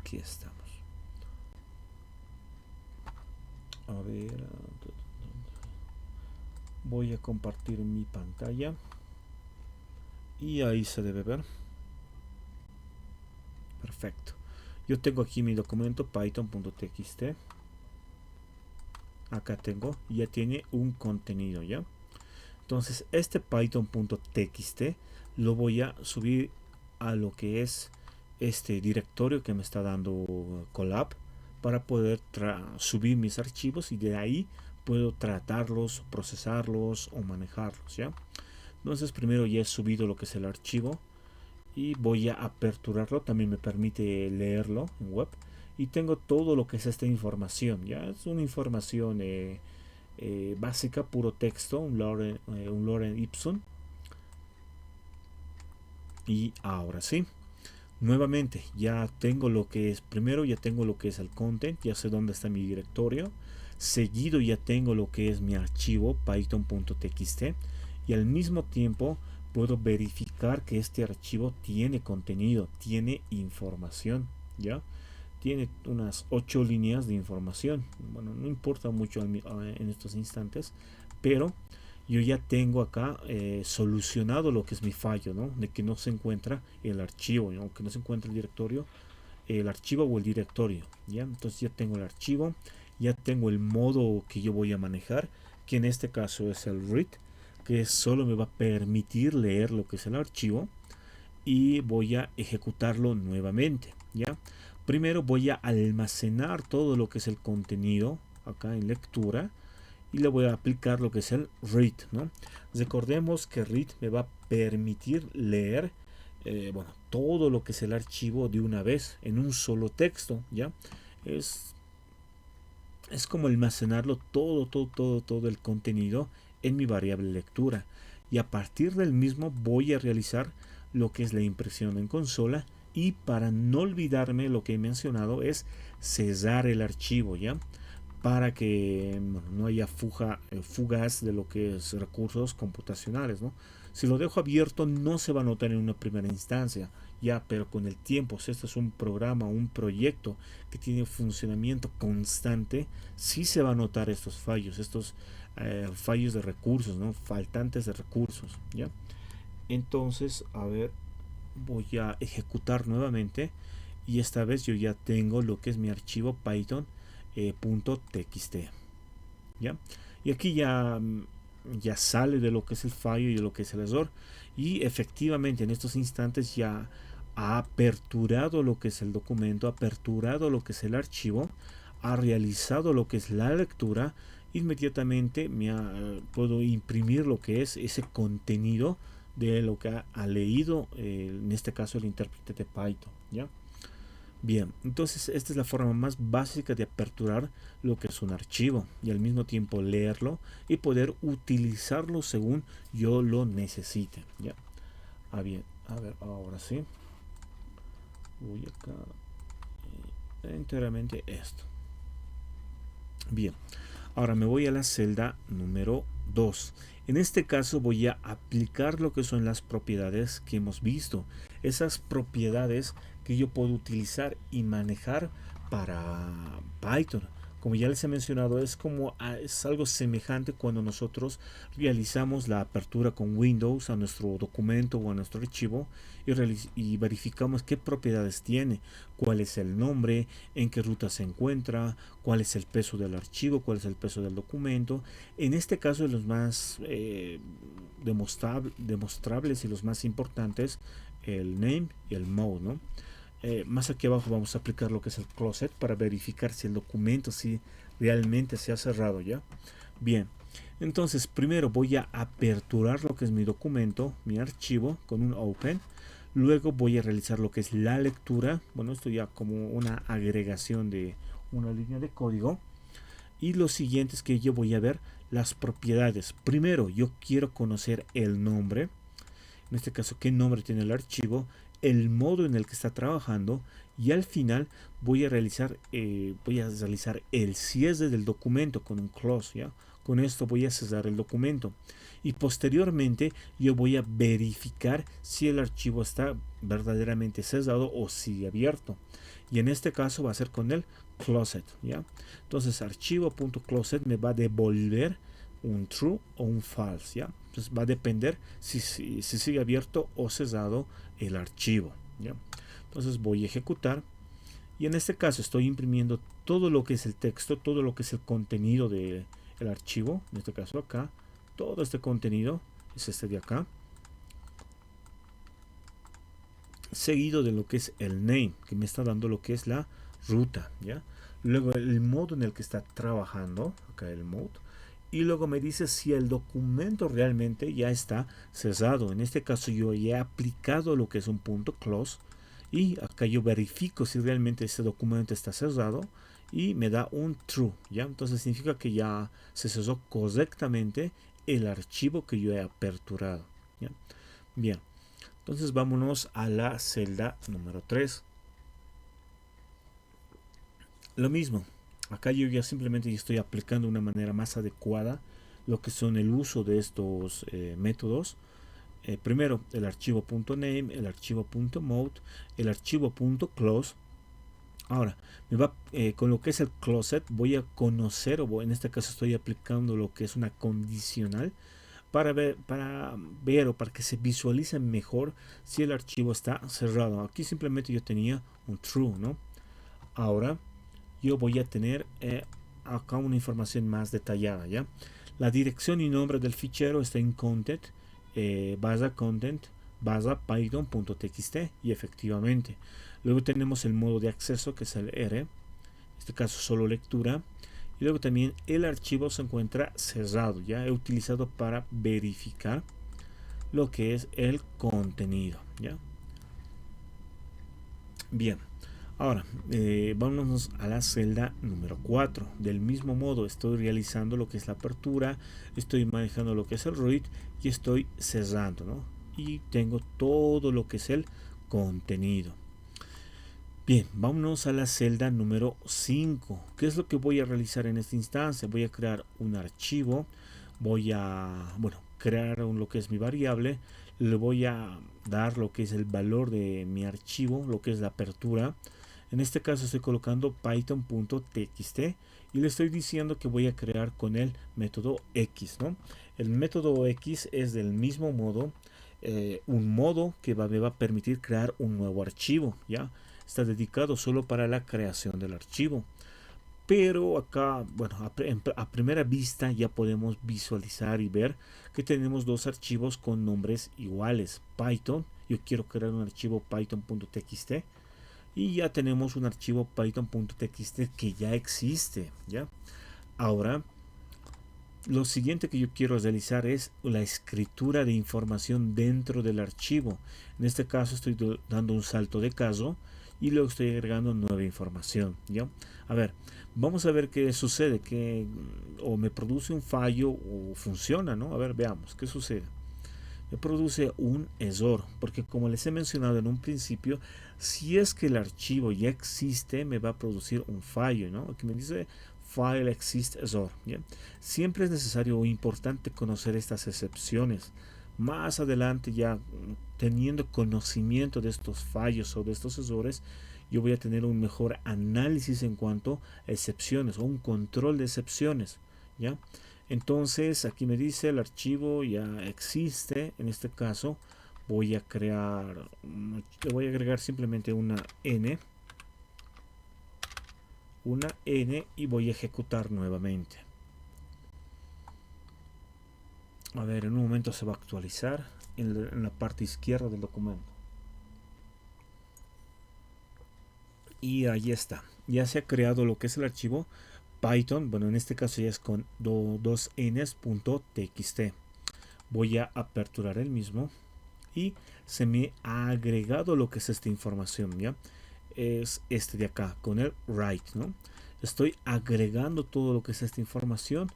Aquí estamos. A ver, voy a compartir mi pantalla y ahí se debe ver. Perfecto. Yo tengo aquí mi documento python.txt. Acá tengo, ya tiene un contenido, ¿ya? Entonces, este python.txt lo voy a subir a lo que es este directorio que me está dando Colab para poder subir mis archivos y de ahí puedo tratarlos, procesarlos o manejarlos, ¿ya? Entonces, primero ya he subido lo que es el archivo y voy a aperturarlo, también me permite leerlo en web y tengo todo lo que es esta información, ya es una información básica, puro texto, un lorem ipsum. Y ahora sí, nuevamente ya tengo lo que es, primero ya tengo lo que es el content, ya sé dónde está mi directorio, seguido ya tengo lo que es mi archivo python.txt y al mismo tiempo puedo verificar que este archivo tiene contenido, tiene información, ¿ya? Tiene unas 8 líneas de información. Bueno, no importa mucho en estos instantes, pero yo ya tengo acá solucionado lo que es mi fallo, ¿no? De que no se encuentra el archivo, ¿no? Que no se encuentra el directorio, el archivo o el directorio, ¿ya? Entonces ya tengo el archivo, ya tengo el modo que yo voy a manejar, que en este caso es el read, que solo me va a permitir leer lo que es el archivo y voy a ejecutarlo nuevamente, ¿ya? Primero voy a almacenar todo lo que es el contenido acá en lectura y le voy a aplicar lo que es el read, ¿no? Recordemos que read me va a permitir leer bueno, todo lo que es el archivo de una vez en un solo texto, ¿ya? Es, es como almacenarlo todo el contenido en mi variable lectura y a partir del mismo voy a realizar lo que es la impresión en consola y para no olvidarme lo que he mencionado es cesar el archivo, ¿ya? Para que bueno, no haya fugas de lo que es recursos computacionales, ¿no? Si lo dejo abierto no se va a notar en una primera instancia, ya, pero con el tiempo, si este es un programa, un proyecto que tiene funcionamiento constante, sí se va a notar estos fallos, estos fallos de recursos, ¿no? Faltantes de recursos, ¿ya? Entonces, a ver, voy a ejecutar nuevamente y esta vez yo ya tengo lo que es mi archivo python.txt, ¿ya? Y aquí ya sale de lo que es el fallo y de lo que es el error y efectivamente en estos instantes ya ha aperturado lo que es el documento, ha aperturado lo que es el archivo, ha realizado lo que es la lectura, inmediatamente puedo imprimir lo que es ese contenido de lo que ha leído, en este caso el intérprete de Python, ¿ya? Bien, entonces esta es la forma más básica de aperturar lo que es un archivo y al mismo tiempo leerlo y poder utilizarlo según yo lo necesite, ¿ya? Bien, a ver, ahora sí. Voy acá enteramente esto. Bien, ahora me voy a la celda número 2. En este caso voy a aplicar lo que son las propiedades que hemos visto. Esas propiedades que yo puedo utilizar y manejar para Python. Como ya les he mencionado, es algo semejante cuando nosotros realizamos la apertura con Windows a nuestro documento o a nuestro archivo y verificamos qué propiedades tiene, cuál es el nombre, en qué ruta se encuentra, cuál es el peso del archivo, cuál es el peso del documento. En este caso, los más demostrables y los más importantes, el name y el mode, ¿no? Más aquí abajo vamos a aplicar lo que es el closet para verificar si el documento si realmente se ha cerrado ya. Bien, entonces primero voy a aperturar lo que es mi documento, mi archivo con un open. Luego voy a realizar lo que es la lectura. Bueno, esto ya como una agregación de una línea de código. Y lo siguiente es que yo voy a ver las propiedades. Primero yo quiero conocer el nombre. En este caso, qué nombre tiene el archivo, el modo en el que está trabajando, y al final voy a realizar el cierre del documento con un close, ¿ya? Con esto voy a cerrar el documento y posteriormente yo voy a verificar si el archivo está verdaderamente cerrado o sigue abierto, y en este caso va a ser con el closet, ¿ya? Entonces archivo.closet me va a devolver un true o un false, ¿ya? Entonces va a depender si sigue abierto o cerrado el archivo, ¿ya? Entonces voy a ejecutar y en este caso estoy imprimiendo todo lo que es el texto, todo lo que es el contenido del archivo, en este caso acá, todo este contenido es este de acá, seguido de lo que es el name, que me está dando lo que es la ruta, ¿ya? Luego el modo en el que está trabajando, acá el mode, y luego me dice si el documento realmente ya está cerrado. En este caso yo ya he aplicado lo que es un punto close y acá yo verifico si realmente este documento está cerrado y me da un true, ¿ya? Entonces significa que ya se cerró correctamente el archivo que yo he aperturado, ¿ya? Bien, entonces vámonos a la celda número 3. Lo mismo, acá yo ya simplemente estoy aplicando de una manera más adecuada lo que son el uso de estos métodos. Primero el archivo .name, el archivo .mode, el archivo .close. Ahora, con lo que es el closet voy a conocer, o en este caso estoy aplicando lo que es una condicional para ver o para que se visualice mejor si el archivo está cerrado. Aquí simplemente yo tenía un true, ¿no? Ahora yo voy a tener acá una información más detallada, ¿ya? La dirección y nombre del fichero está en content, base content, base python.txt, y efectivamente. Luego tenemos el modo de acceso, que es el R, en este caso solo lectura. Y luego también el archivo se encuentra cerrado, ya he utilizado para verificar lo que es el contenido, ¿ya? Bien. Ahora, vámonos a la celda número 4. Del mismo modo, estoy realizando lo que es la apertura, estoy manejando lo que es el read y estoy cerrando, ¿no? Y tengo todo lo que es el contenido. Bien, vámonos a la celda número 5. ¿Qué es lo que voy a realizar en esta instancia? Voy a crear un archivo, voy a, crear lo que es mi variable, le voy a dar lo que es el valor de mi archivo, lo que es la apertura. En este caso estoy colocando python.txt y le estoy diciendo que voy a crear con el método X, ¿no? El método X es del mismo modo, un modo que me va a permitir crear un nuevo archivo, ¿ya? Está dedicado solo para la creación del archivo. Pero acá, a primera vista ya podemos visualizar y ver que tenemos dos archivos con nombres iguales. Python, yo quiero crear un archivo python.txt y ya tenemos un archivo python.txt que ya existe, ¿ya? Ahora, lo siguiente que yo quiero realizar es la escritura de información dentro del archivo. En este caso estoy dando un salto de caso y luego estoy agregando nueva información, ¿ya? A ver, vamos a ver qué sucede, que o me produce un fallo o funciona, ¿no? A ver, veamos qué sucede. Me produce un error, porque como les he mencionado en un principio, si es que el archivo ya existe, me va a producir un fallo, ¿no? Aquí me dice file exist error. ¿Bien? Siempre es necesario o importante conocer estas excepciones. Más adelante, ya teniendo conocimiento de estos fallos o de estos errores, yo voy a tener un mejor análisis en cuanto a excepciones o un control de excepciones. ¿Ya? Entonces aquí me dice el archivo ya existe. En este caso voy a crear, le voy a agregar simplemente una n y voy a ejecutar nuevamente. A ver, en un momento se va a actualizar en la parte izquierda del documento. Y ahí está. Ya se ha creado lo que es el archivo Python. Bueno, en este caso ya es con 2ns.txt. Voy a aperturar el mismo. Y se me ha agregado lo que es esta información. ¿Ya? Es este de acá, con el write, ¿no? Estoy agregando todo lo que es esta información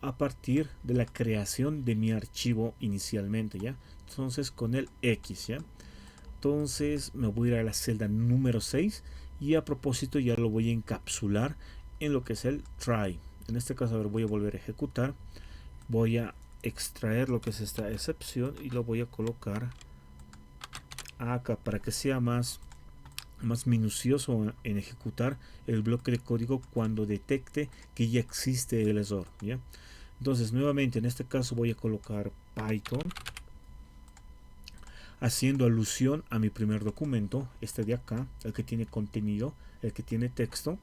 a partir de la creación de mi archivo inicialmente, ¿ya? Entonces con el X, ¿ya? Entonces me voy a ir a la celda número 6 y a propósito ya lo voy a encapsular en lo que es el try. En este caso, a ver, voy a volver a ejecutar. Voy a extraer lo que es esta excepción y lo voy a colocar acá para que sea más minucioso en ejecutar el bloque de código cuando detecte que ya existe el error, ¿ya? Entonces nuevamente en este caso voy a colocar Python haciendo alusión a mi primer documento, este de acá, el que tiene contenido, el que tiene texto,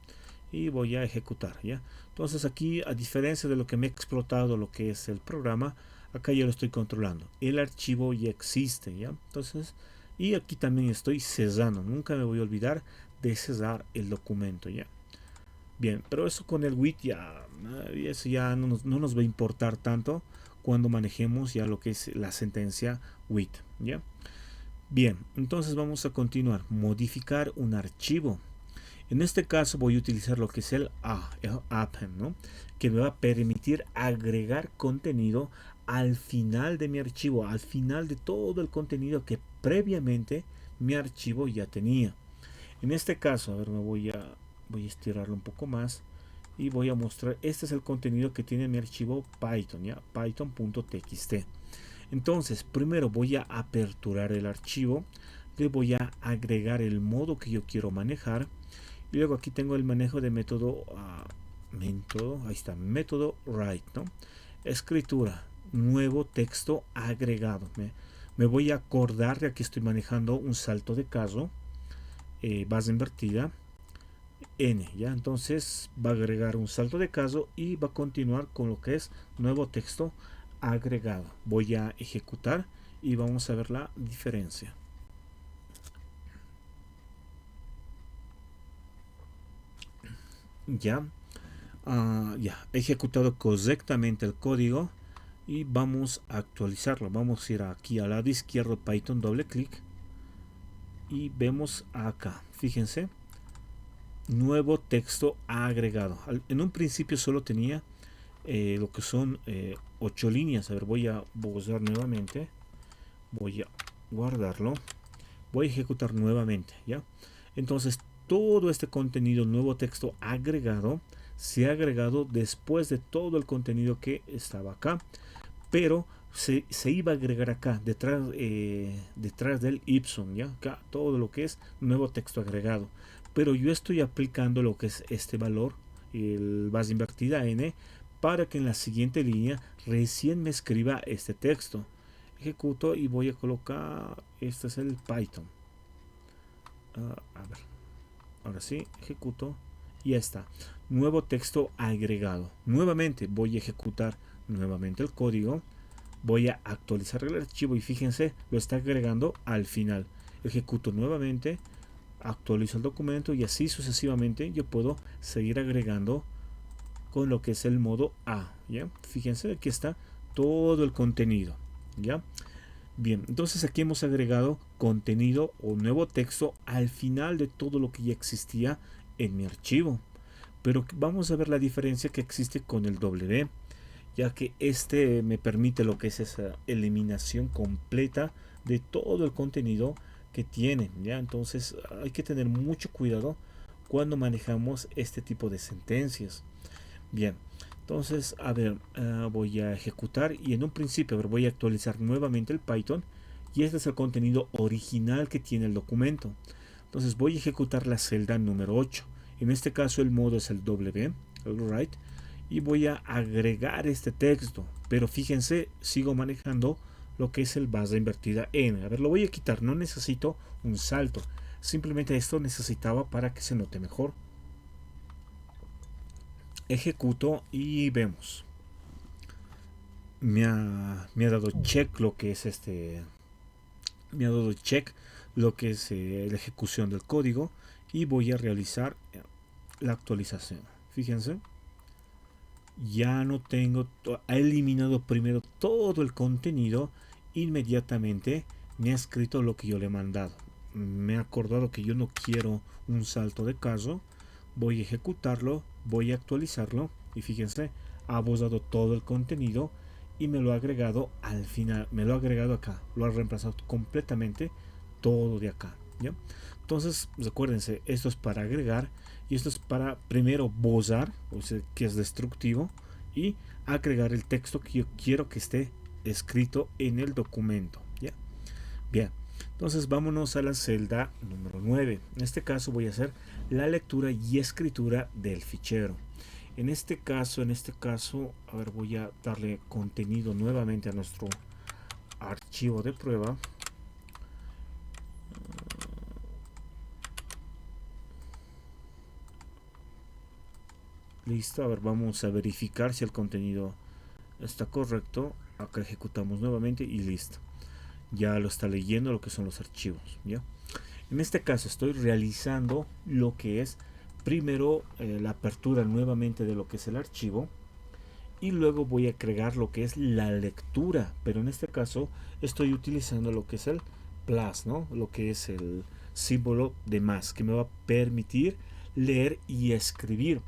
y voy a ejecutar, ¿ya? Entonces aquí, a diferencia de lo que me ha explotado lo que es el programa, acá ya lo estoy controlando, el archivo ya existe, ¿ya? Entonces, y aquí también estoy cesando, nunca me voy a olvidar de cesar el documento, ¿ya? Bien, pero eso con el WIT eso ya no nos va a importar tanto cuando manejemos ya lo que es la sentencia WIT, ¿ya? Bien, entonces vamos a continuar. Modificar un archivo. En este caso voy a utilizar lo que es el append, ¿no? Que me va a permitir agregar contenido al final de mi archivo, al final de todo el contenido que previamente mi archivo ya tenía. En este caso, a ver, voy a estirarlo un poco más y voy a mostrar, este es el contenido que tiene mi archivo Python, ya, python.txt. Entonces, primero voy a aperturar el archivo, le voy a agregar el modo que yo quiero manejar y luego aquí tengo el manejo de método, ahí está, método write, ¿no? Escritura, nuevo texto agregado. Me voy a acordar de que estoy manejando un salto de caso, base invertida, n, ya, entonces va a agregar un salto de caso y va a continuar con lo que es nuevo texto agregado. Voy a ejecutar y vamos a ver la diferencia. Ya, ya he ejecutado correctamente el código y vamos a actualizarlo. Vamos a ir aquí al lado izquierdo Python, doble clic y vemos acá, fíjense, nuevo texto agregado. En un principio solo tenía lo que son 8 líneas. A ver, voy a borrar nuevamente, voy a guardarlo, voy a ejecutar nuevamente, ya. Entonces todo este contenido, nuevo texto agregado, se ha agregado después de todo el contenido que estaba acá, pero se iba a agregar acá detrás del ipsum, ya, acá todo lo que es nuevo texto agregado, pero yo estoy aplicando lo que es este valor, el base invertida n, para que en la siguiente línea recién me escriba este texto. Ejecuto y voy a colocar, este es el Python, a ver, ahora sí, ejecuto y ya está, nuevo texto agregado. Nuevamente voy a ejecutar nuevamente el código, voy a actualizar el archivo y fíjense, lo está agregando al final. Ejecuto nuevamente, actualizo el documento y así sucesivamente yo puedo seguir agregando con lo que es el modo A, ¿ya? Fíjense, aquí está todo el contenido, ¿ya? Bien, entonces aquí hemos agregado contenido o nuevo texto al final de todo lo que ya existía en mi archivo. Pero vamos a ver la diferencia que existe con el W, ya que este me permite lo que es esa eliminación completa de todo el contenido que tiene, ¿ya? Entonces hay que tener mucho cuidado cuando manejamos este tipo de sentencias. Bien, entonces, a ver, voy a ejecutar y en un principio, a ver, voy a actualizar nuevamente el Python y este es el contenido original que tiene el documento. Entonces voy a ejecutar la celda número 8. En este caso el modo es el W, el write, y voy a agregar este texto. Pero fíjense, sigo manejando lo que es el barra invertida N. A ver, lo voy a quitar, no necesito un salto. Simplemente esto necesitaba para que se note mejor. Ejecuto y vemos. Me ha dado check lo que es me ha dado check lo que es la ejecución del código y voy a realizar la actualización. Fíjense, ya no tengo, ha eliminado primero todo el contenido, inmediatamente me ha escrito lo que yo le he mandado. Me ha acordado que yo no quiero un salto de caso, voy a ejecutarlo, voy a actualizarlo y fíjense, ha borrado todo el contenido y me lo ha agregado al final, me lo ha agregado acá, lo ha reemplazado completamente todo de acá, ¿ya? Entonces, recuérdense, esto es para agregar y esto es para primero borrar, o sea, que es destructivo, y agregar el texto que yo quiero que esté escrito en el documento, ¿ya? Bien, entonces vámonos a la celda número 9. En este caso voy a hacer la lectura y escritura del fichero. En este caso, a ver, voy a darle contenido nuevamente a nuestro archivo de prueba. Listo, a ver, vamos a verificar si el contenido está correcto. Acá ejecutamos nuevamente y listo. Ya lo está leyendo lo que son los archivos, ¿ya? En este caso estoy realizando lo que es primero la apertura nuevamente de lo que es el archivo y luego voy a agregar lo que es la lectura, pero en este caso estoy utilizando lo que es el plus, ¿no? Lo que es el símbolo de más que me va a permitir leer y escribir,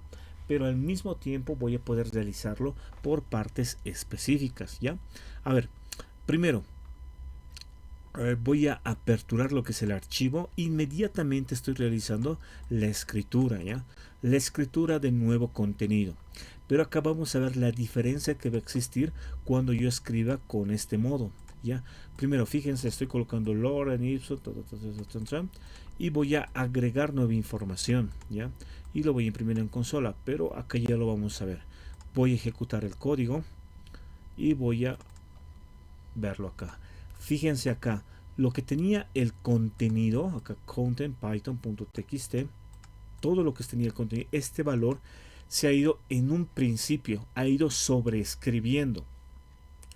pero al mismo tiempo voy a poder realizarlo por partes específicas, ¿ya? A ver, primero voy a aperturar lo que es el archivo. Inmediatamente estoy realizando la escritura, ¿ya? La escritura de nuevo contenido. Pero acá vamos a ver la diferencia que va a existir cuando yo escriba con este modo, ¿ya? Primero, fíjense, estoy colocando Loren, Ipso, y voy a agregar nueva información, ¿ya? Y lo voy a imprimir en consola, pero acá ya lo vamos a ver. Voy a ejecutar el código y voy a verlo acá. Fíjense acá, lo que tenía el contenido, acá content python.txt, todo lo que tenía el contenido, este valor se ha ido en un principio, ha ido sobreescribiendo.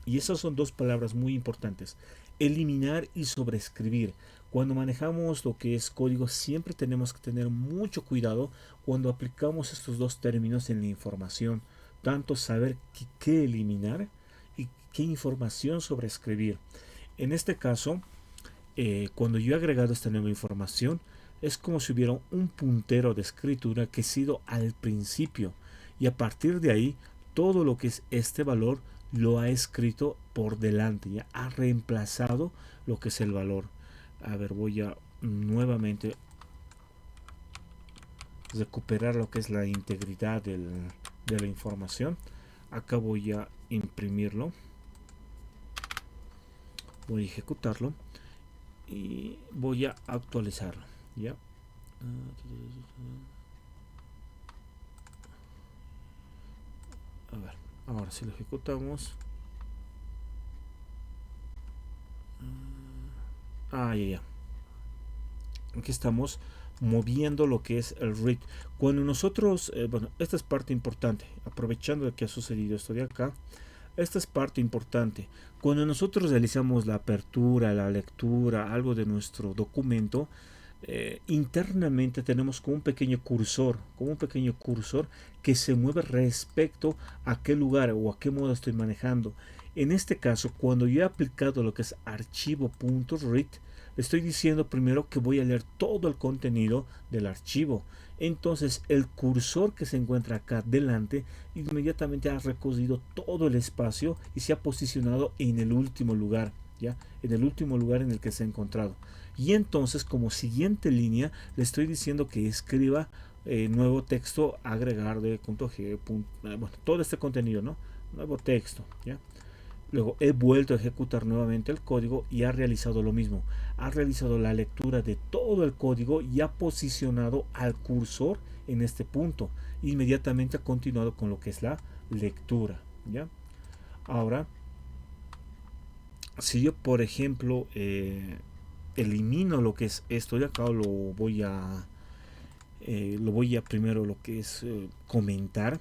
Y esas son dos palabras muy importantes, eliminar y sobreescribir. Cuando manejamos lo que es código, siempre tenemos que tener mucho cuidado cuando aplicamos estos dos términos en la información, tanto saber qué eliminar y qué información sobreescribir. En este caso, cuando yo he agregado esta nueva información, es como si hubiera un puntero de escritura que ha sido al principio y a partir de ahí todo lo que es este valor lo ha escrito por delante, ya ha reemplazado lo que es el valor. A ver, voy a nuevamente recuperar lo que es la integridad de la información. Acá voy a imprimirlo, voy a ejecutarlo y voy a actualizarlo, ya. A ver, ahora si lo ejecutamos, ya. Aquí estamos moviendo lo que es el read. Cuando nosotros, bueno, esta es parte importante, aprovechando de que ha sucedido esto de acá, esta es parte importante. Cuando nosotros realizamos la apertura, la lectura, algo de nuestro documento, internamente tenemos como un pequeño cursor, que se mueve respecto a qué lugar o a qué modo estoy manejando. En este caso, cuando yo he aplicado lo que es archivo.read, le estoy diciendo primero que voy a leer todo el contenido del archivo. Entonces el cursor que se encuentra acá delante inmediatamente ha recorrido todo el espacio y se ha posicionado en el último lugar, ¿ya? En el último lugar en el que se ha encontrado. Y entonces como siguiente línea le estoy diciendo que escriba nuevo texto, agregar de punto G, bueno, todo este contenido, ¿no? Nuevo texto, ¿ya? Luego he vuelto a ejecutar nuevamente el código y ha realizado lo mismo. Ha realizado la lectura de todo el código y ha posicionado al cursor en este punto. Inmediatamente ha continuado con lo que es la lectura, ¿ya? Ahora, si yo, por ejemplo, elimino lo que es esto de acá, lo voy a primero lo que es comentar.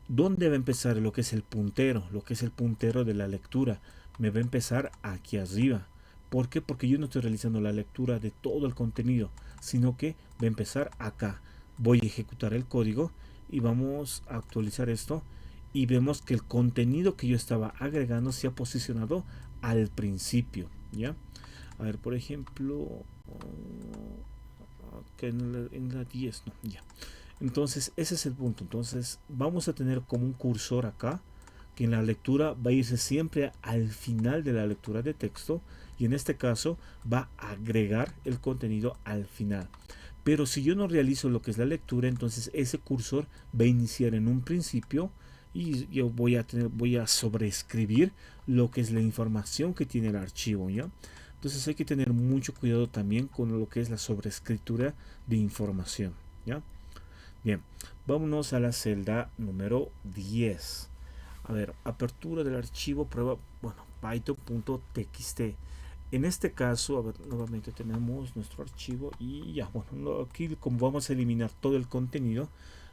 ¿Dónde va a empezar lo que es el puntero? Lo que es el puntero de la lectura. Me va a empezar aquí arriba. ¿Por qué? Porque yo no estoy realizando la lectura de todo el contenido, sino que va a empezar acá. Voy a ejecutar el código y vamos a actualizar esto. Y vemos que el contenido que yo estaba agregando se ha posicionado al principio. ¿Ya? A ver, por ejemplo, que en la 10, no, ya. Entonces, ese es el punto. Entonces, vamos a tener como un cursor acá, que en la lectura va a irse siempre al final de la lectura de texto, y en este caso va a agregar el contenido al final. Pero si yo no realizo lo que es la lectura, entonces ese cursor va a iniciar en un principio y yo voy a sobreescribir lo que es la información que tiene el archivo, ¿ya? Entonces hay que tener mucho cuidado también con lo que es la sobreescritura de información, ¿ya? Bien, vámonos a la celda número 10. A ver, apertura del archivo prueba, bueno, python.txt. En este caso, a ver, nuevamente tenemos nuestro archivo y ya, bueno, aquí como vamos a eliminar todo el contenido,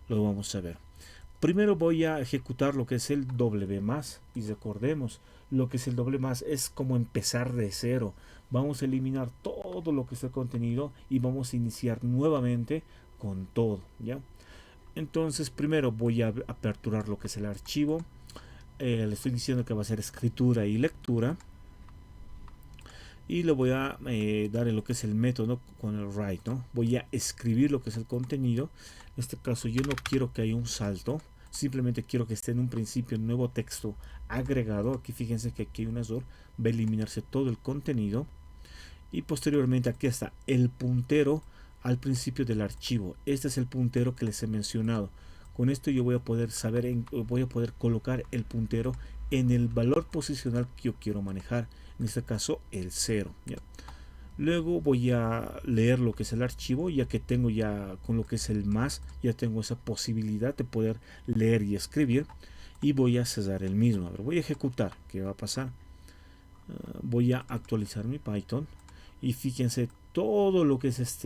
lo vamos a ver. Primero voy a ejecutar lo que es el W+, y recordemos, lo que es el W+ es como empezar de cero. Vamos a eliminar todo lo que es el contenido y vamos a iniciar nuevamente con todo, ¿ya? Entonces primero voy a aperturar lo que es el archivo. Le estoy diciendo que va a ser escritura y lectura. Y le voy a dar en lo que es el método con el write, ¿no? Voy a escribir lo que es el contenido. En este caso yo no quiero que haya un salto. Simplemente quiero que esté en un principio un nuevo texto agregado. Aquí fíjense que aquí hay un error. Va a eliminarse todo el contenido. Y posteriormente aquí está el puntero al principio del archivo. Este es el puntero que les he mencionado. Con esto yo voy a poder voy a poder colocar el puntero en el valor posicional que yo quiero manejar. En este caso el 0. ¿Ya? Luego voy a leer lo que es el archivo, ya que tengo ya con lo que es el más, ya tengo esa posibilidad de poder leer y escribir. Y voy a cesar el mismo. A ver, voy a ejecutar. ¿Qué va a pasar? Voy a actualizar mi Python. Y fíjense todo lo que es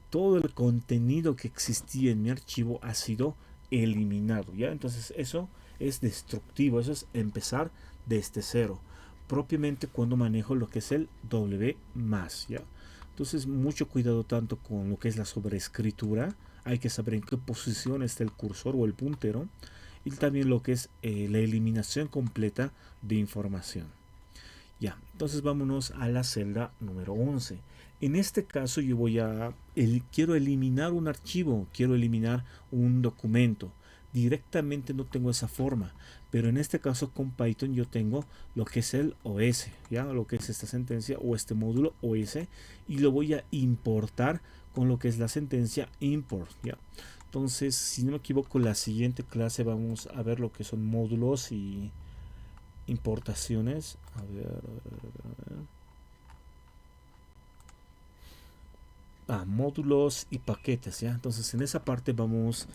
todo el contenido que existía en mi archivo ha sido eliminado, ¿ya? Entonces eso es destructivo, eso es empezar desde cero, propiamente cuando manejo lo que es el W+, ¿ya? Entonces mucho cuidado tanto con lo que es la sobreescritura, hay que saber en qué posición está el cursor o el puntero, y también lo que es la eliminación completa de información. Ya, entonces vámonos a la celda número 11. En este caso yo quiero eliminar un archivo, quiero eliminar un documento. Directamente no tengo esa forma, pero en este caso con Python yo tengo lo que es el OS, ya lo que es esta sentencia o este módulo OS, y lo voy a importar con lo que es la sentencia import, ya. Entonces, si no me equivoco, la siguiente clase vamos a ver lo que son módulos y importaciones. A ver. Módulos y paquetes, ¿ya? Entonces en esa parte vamos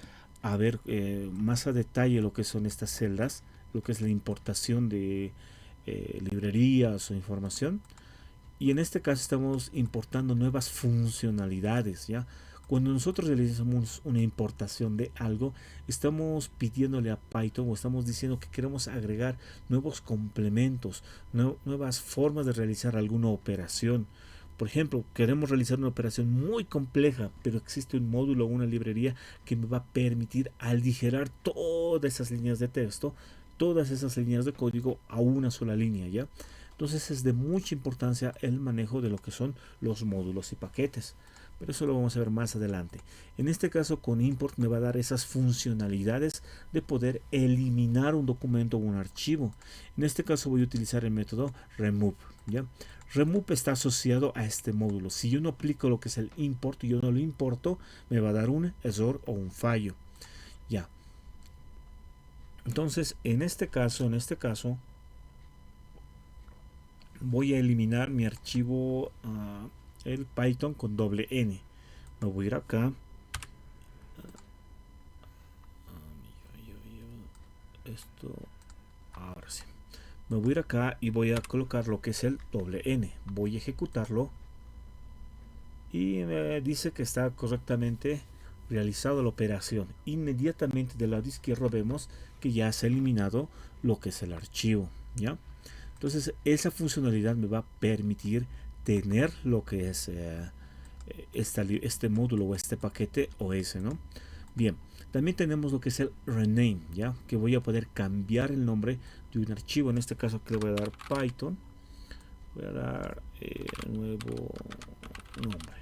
a ver más a detalle lo que son estas celdas, lo que es la importación de librerías o información. Y en este caso estamos importando nuevas funcionalidades, ¿ya? Cuando nosotros realizamos una importación de algo, estamos pidiéndole a Python o estamos diciendo que queremos agregar nuevos complementos, nuevas formas de realizar alguna operación. Por ejemplo, queremos realizar una operación muy compleja, pero existe un módulo o una librería que me va a permitir aligerar todas esas líneas de texto, todas esas líneas de código a una sola línea, ¿ya? Entonces es de mucha importancia el manejo de lo que son los módulos y paquetes. pero eso lo vamos a ver más adelante. En este caso con import me va a dar esas funcionalidades de poder eliminar un documento o un archivo. En este caso voy a utilizar el método remove, ¿ya? Remove está asociado a este módulo. Si yo no aplico lo que es el import y yo no lo importo, me va a dar un error o un fallo, ya. Entonces en este caso voy a eliminar mi archivo el Python con doble N. Me voy a ir acá. Esto, ahora sí. Me voy a ir acá y voy a colocar lo que es el doble N. Voy a ejecutarlo y me dice que está correctamente realizado la operación. Inmediatamente del lado izquierdo vemos que ya se ha eliminado lo que es el archivo, ¿ya? Entonces esa funcionalidad me va a permitir tener lo que es este módulo o este paquete OS, ¿no? Bien, también tenemos lo que es el rename, ¿ya? Que voy a poder cambiar el nombre de un archivo. En este caso que le voy a dar Python. Voy a dar nuevo nombre.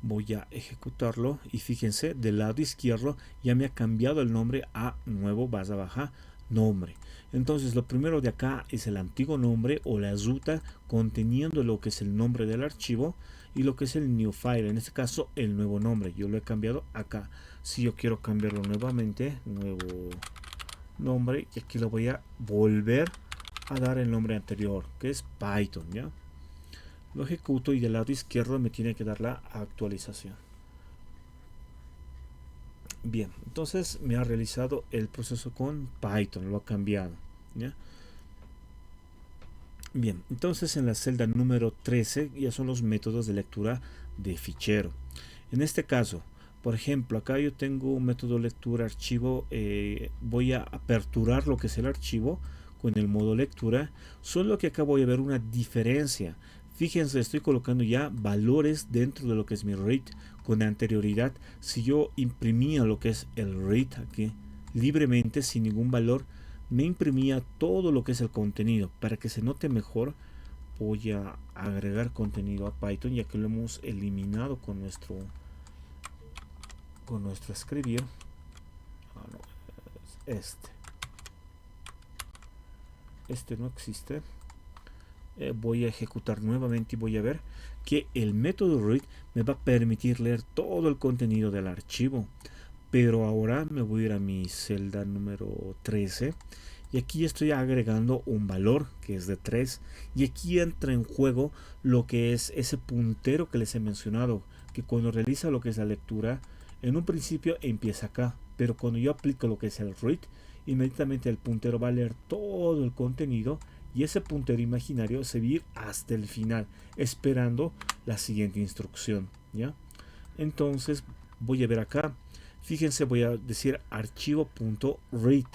Voy a ejecutarlo y fíjense, del lado izquierdo ya me ha cambiado el nombre a nuevo barra baja nombre. Entonces lo primero de acá es el antiguo nombre o la ruta conteniendo lo que es el nombre del archivo y lo que es el new file, en este caso el nuevo nombre. Yo lo he cambiado acá. Si yo quiero cambiarlo nuevamente, nuevo nombre, y aquí lo voy a volver a dar el nombre anterior, que es Python, ¿ya? Lo ejecuto y del lado izquierdo me tiene que dar la actualización. Bien, entonces me ha realizado el proceso con Python, lo ha cambiado, ¿ya? Bien, entonces en la celda número 13 ya son los métodos de lectura de fichero. En este caso, por ejemplo, acá yo tengo un método lectura archivo, voy a aperturar lo que es el archivo con el modo lectura, solo que acá voy a ver una diferencia. Fíjense, estoy colocando ya valores dentro de lo que es mi read. Con anterioridad, si yo imprimía lo que es el read aquí libremente, sin ningún valor, me imprimía todo lo que es el contenido. Para que se note mejor, voy a agregar contenido a Python, ya que lo hemos eliminado con nuestro escribir. No, este no existe. Voy a ejecutar nuevamente y voy a ver que el método read me va a permitir leer todo el contenido del archivo. Pero ahora me voy a ir a mi celda número 13 y aquí estoy agregando un valor que es de 3 y aquí entra en juego lo que es ese puntero que les he mencionado, que cuando realiza lo que es la lectura en un principio empieza acá, pero cuando yo aplico lo que es el read, inmediatamente el puntero va a leer todo el contenido y ese puntero imaginario se va a ir hasta el final esperando la siguiente instrucción, ¿ya? Entonces voy a ver acá, fíjense, voy a decir archivo.read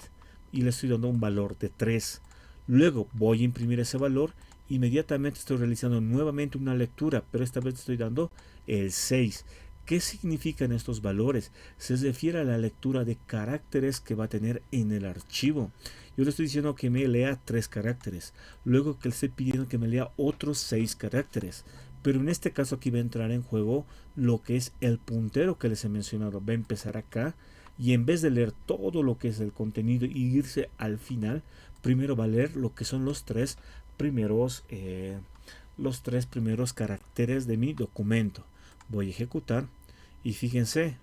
y le estoy dando un valor de 3. Luego voy a imprimir ese valor, inmediatamente estoy realizando nuevamente una lectura, pero esta vez estoy dando el 6. ¿Qué significan estos valores? Se refiere a la lectura de caracteres que va a tener en el archivo. Yo le estoy diciendo que me lea 3 caracteres, luego que le estoy pidiendo que me lea otros 6 caracteres. Pero en este caso aquí va a entrar en juego lo que es el puntero que les he mencionado. Va a empezar acá y en vez de leer todo lo que es el contenido y irse al final, primero va a leer lo que son los tres primeros caracteres de mi documento. Voy a ejecutar y fíjense,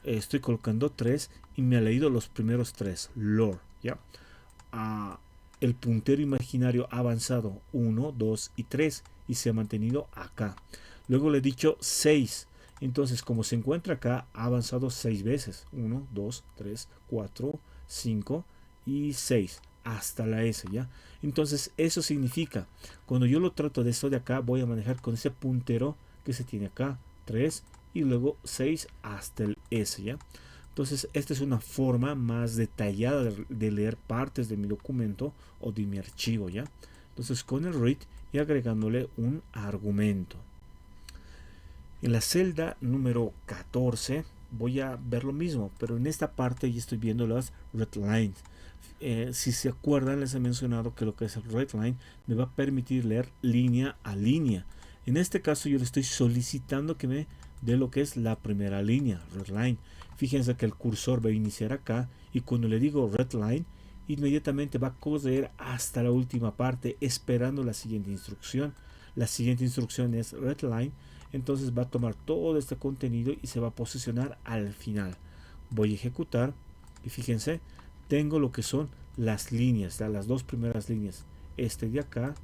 estoy colocando 3 y me ha leído los primeros 3, lore, ¿ya? El puntero imaginario ha avanzado 1, 2 y 3 y se ha mantenido acá. Luego le he dicho 6. Entonces, como se encuentra acá, ha avanzado 6 veces. 1, 2, 3, 4, 5 y 6. Hasta la S, ¿ya? Entonces, eso significa, cuando yo lo trato de esto de acá, voy a manejar con ese puntero que se tiene acá. 3 y luego 6 hasta el S, ¿ya? Entonces, esta es una forma más detallada de leer partes de mi documento o de mi archivo, ¿ya? Entonces, con el read y agregándole un argumento. En la celda número 14 voy a ver lo mismo, pero en esta parte ya estoy viendo las red lines. Si se acuerdan, les he mencionado que lo que es el readline me va a permitir leer línea a línea. En este caso yo le estoy solicitando que me dé lo que es la primera línea, readline. Fíjense que el cursor va a iniciar acá y cuando le digo readline, inmediatamente va a correr hasta la última parte esperando la siguiente instrucción. La siguiente instrucción es readline, entonces va a tomar todo este contenido y se va a posicionar al final. Voy a ejecutar y fíjense, tengo lo que son las líneas, las dos primeras líneas, este de acá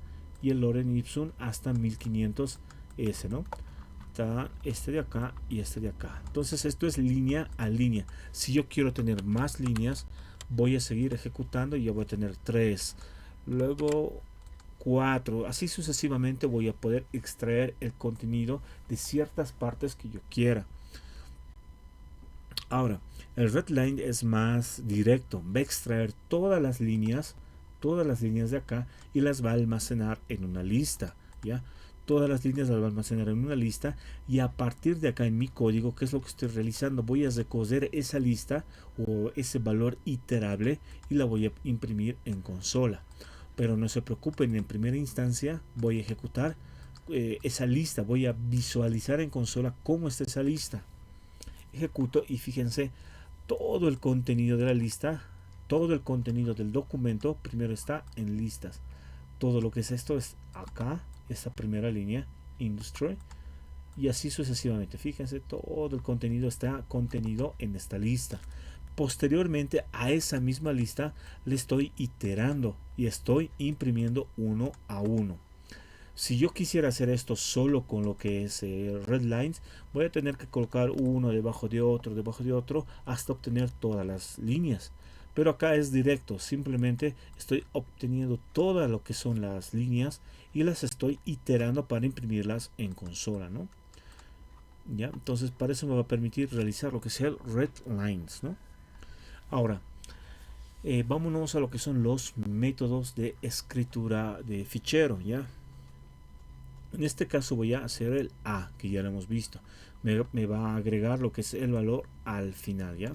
y el Lorem Ipsum hasta 1500S, ¿no? Está este de acá y este de acá. Entonces esto es línea a línea. Si yo quiero tener más líneas, voy a seguir ejecutando y ya voy a tener 3, luego 4, así sucesivamente voy a poder extraer el contenido de ciertas partes que yo quiera. Ahora, el readline es más directo, va a extraer todas las líneas de acá y las va a almacenar en una lista, ¿ya? Todas las líneas las va a almacenar en una lista y a partir de acá en mi código, ¿qué es lo que estoy realizando? Voy a recoger esa lista o ese valor iterable y la voy a imprimir en consola. Pero no se preocupen, en primera instancia voy a ejecutar esa lista, voy a visualizar en consola cómo está esa lista. Ejecuto y fíjense, todo el contenido de la lista, todo el contenido del documento primero está en listas. Todo lo que es esto es acá, esta primera línea, industry, y así sucesivamente. Fíjense, todo el contenido está contenido en esta lista. Posteriormente a esa misma lista le estoy iterando y estoy imprimiendo uno a uno. Si yo quisiera hacer esto solo con lo que es readlines, voy a tener que colocar uno debajo de otro hasta obtener todas las líneas. Pero acá es directo, simplemente estoy obteniendo todo lo que son las líneas y las estoy iterando para imprimirlas en consola, ¿no? ¿Ya? Entonces para eso me va a permitir realizar lo que sea el readlines, ¿no? Ahora, vámonos a lo que son los métodos de escritura de fichero, ¿ya? En este caso voy a hacer el A, que ya lo hemos visto. Me va a agregar lo que es el valor al final, ¿ya?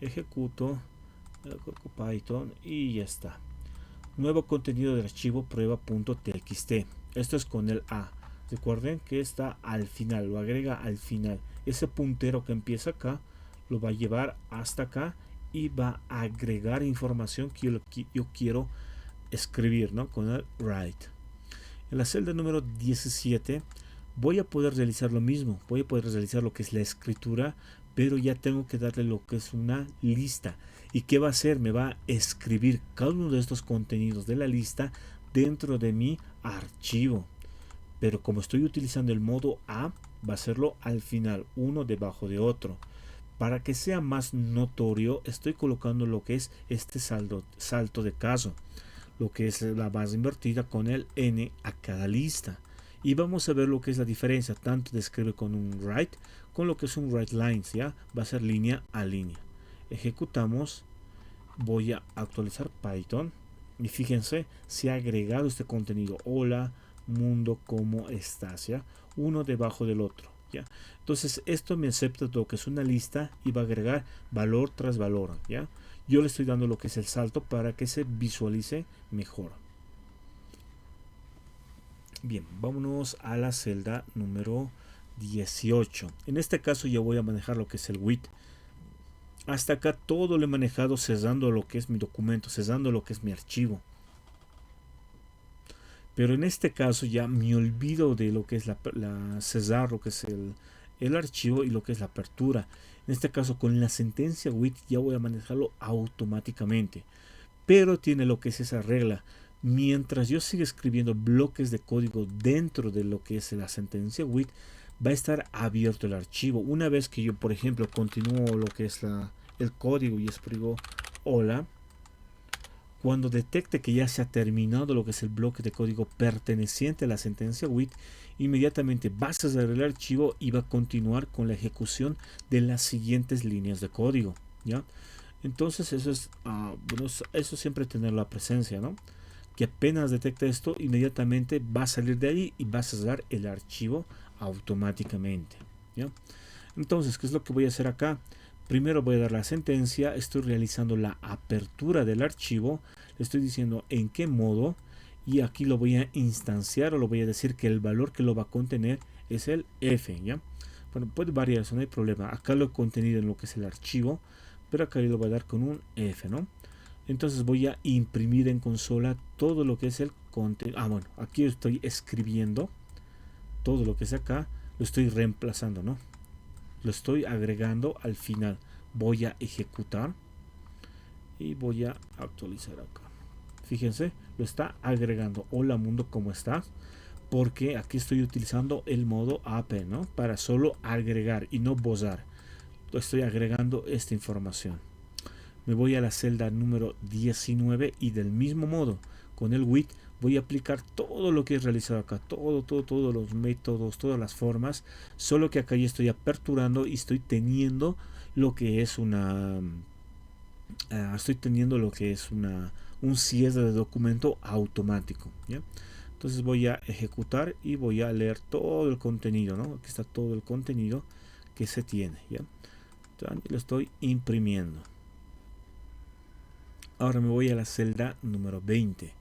Ejecuto, Python y ya está. Nuevo contenido del archivo prueba.txt. Esto es con el A. Recuerden que está al final, lo agrega al final. Ese puntero que empieza acá, lo va a llevar hasta acá y va a agregar información que yo quiero escribir, ¿no? Con el write. En la celda número 17 voy a poder realizar lo mismo, voy a poder realizar lo que es la escritura, pero ya tengo que darle lo que es una lista. ¿Y qué va a hacer? Me va a escribir cada uno de estos contenidos de la lista dentro de mi archivo. Pero como estoy utilizando el modo A, va a hacerlo al final, uno debajo de otro. Para que sea más notorio, estoy colocando lo que es este salto de caso, lo que es la base invertida con el n a cada lista. Y vamos a ver lo que es la diferencia, tanto de escribir con un write, con lo que es un writelines, ¿ya? Va a ser línea a línea. Ejecutamos, voy a actualizar Python, y fíjense, se ha agregado este contenido, hola, mundo, ¿cómo estás? ¿Ya? Uno debajo del otro, ¿ya? Entonces esto me acepta lo que es una lista y va a agregar valor tras valor, ¿ya? Yo le estoy dando lo que es el salto para que se visualice mejor. Bien, vámonos a la celda número 18. En este caso ya voy a manejar lo que es el with. Hasta acá todo lo he manejado cerrando lo que es mi documento, cerrando lo que es mi archivo. Pero en este caso ya me olvido de lo que es cerrar, lo que es el archivo y lo que es la apertura. En este caso con la sentencia with ya voy a manejarlo automáticamente. Pero tiene lo que es esa regla. Mientras yo siga escribiendo bloques de código dentro de lo que es la sentencia with, va a estar abierto el archivo. Una vez que yo, por ejemplo, continúo lo que es el código y escribo hola, cuando detecte que ya se ha terminado lo que es el bloque de código perteneciente a la sentencia with, inmediatamente va a cerrar el archivo y va a continuar con la ejecución de las siguientes líneas de código, ¿ya? Entonces eso es bueno, eso siempre tener la presencia, ¿no? Que apenas detecta esto, inmediatamente va a salir de ahí y va a cerrar el archivo automáticamente, ¿ya? Entonces, ¿qué es lo que voy a hacer acá? Primero voy a dar la sentencia, estoy realizando la apertura del archivo, le estoy diciendo en qué modo y aquí lo voy a instanciar o lo voy a decir que el valor que lo va a contener es el F, ¿ya? Bueno, puede variar, eso no hay problema. Acá lo he contenido en lo que es el archivo, pero acá yo lo voy a dar con un F, ¿no? Entonces voy a imprimir en consola todo lo que es el contenido. Ah, bueno, aquí estoy escribiendo todo lo que es acá, lo estoy reemplazando, ¿no? Lo estoy agregando al final. Voy a ejecutar y voy a actualizar acá. Fíjense, lo está agregando. Hola mundo, ¿cómo estás? Porque aquí estoy utilizando el modo AP, ¿no? Para solo agregar y no bozar. Estoy agregando esta información. Me voy a la celda número 19 y del mismo modo, con el with, voy a aplicar todo lo que he realizado acá, todos los métodos, todas las formas, solo que acá ya estoy aperturando y estoy teniendo lo que es un cierre de documento automático, ¿ya? Entonces voy a ejecutar y voy a leer todo el contenido, ¿no? Aquí está todo el contenido que se tiene, ¿ya? Entonces, lo estoy imprimiendo. Ahora me voy a la celda número 20,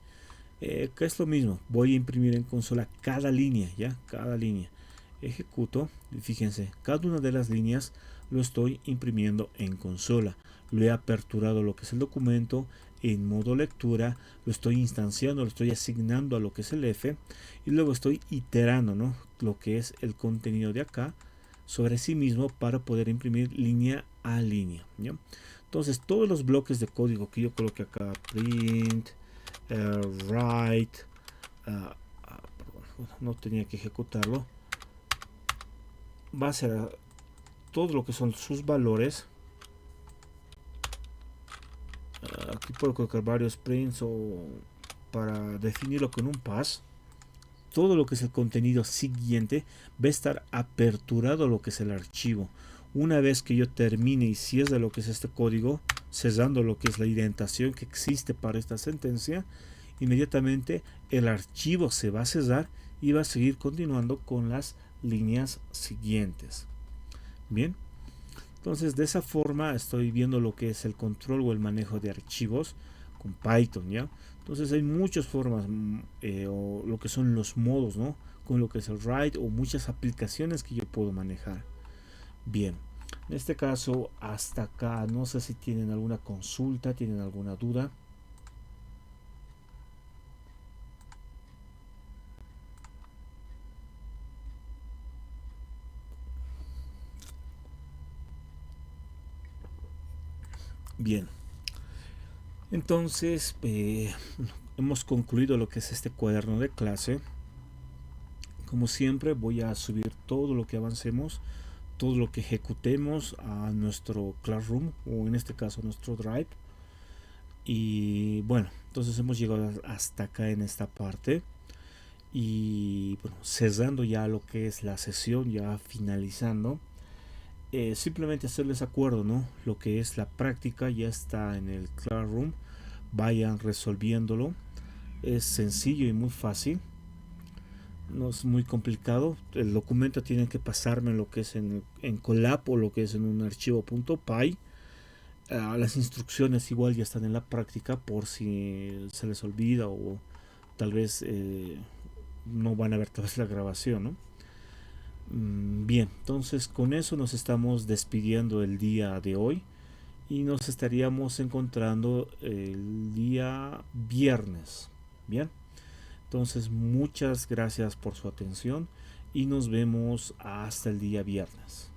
que es lo mismo. Voy a imprimir en consola cada línea, ya, cada línea. Ejecuto y fíjense, cada una de las líneas lo estoy imprimiendo en consola. Lo he aperturado lo que es el documento en modo lectura, lo estoy instanciando, lo estoy asignando a lo que es el F y luego estoy iterando, ¿no? Lo que es el contenido de acá sobre sí mismo para poder imprimir línea a línea, ¿ya? Entonces todos los bloques de código que yo coloque acá, print, write, perdón, no tenía que ejecutarlo, va a ser todo lo que son sus valores. Aquí puedo colocar varios prints o para definirlo con un pass. Todo lo que es el contenido siguiente va a estar aperturado a lo que es el archivo. Una vez que yo termine y cierre lo que es este código, cesando lo que es la indentación que existe para esta sentencia, inmediatamente el archivo se va a cesar y va a seguir continuando con las líneas siguientes. Bien, entonces de esa forma estoy viendo lo que es el control o el manejo de archivos con Python, ¿ya? Entonces hay muchas formas o lo que son los modos, ¿no? Con lo que es el write o muchas aplicaciones que yo puedo manejar. Bien, en este caso hasta acá, no sé si tienen alguna consulta, tienen alguna duda. Bien, entonces hemos concluido lo que es este cuaderno de clase. Como siempre voy a subir todo lo que avancemos, todo lo que ejecutemos a nuestro Classroom o en este caso a nuestro Drive. Y bueno, entonces hemos llegado hasta acá en esta parte y bueno, cerrando ya lo que es la sesión, ya finalizando, simplemente hacerles acuerdo, ¿no? Lo que es la práctica ya está en el Classroom, vayan resolviéndolo, es sencillo y muy fácil, no es muy complicado. El documento tienen que pasarme lo que es en Colab o lo que es en un archivo .py. Las instrucciones igual ya están en la práctica por si se les olvida o tal vez no van a ver toda la grabación, ¿no? Bien, entonces con eso nos estamos despidiendo el día de hoy y nos estaríamos encontrando el día viernes. Bien, entonces muchas gracias por su atención y nos vemos hasta el día viernes.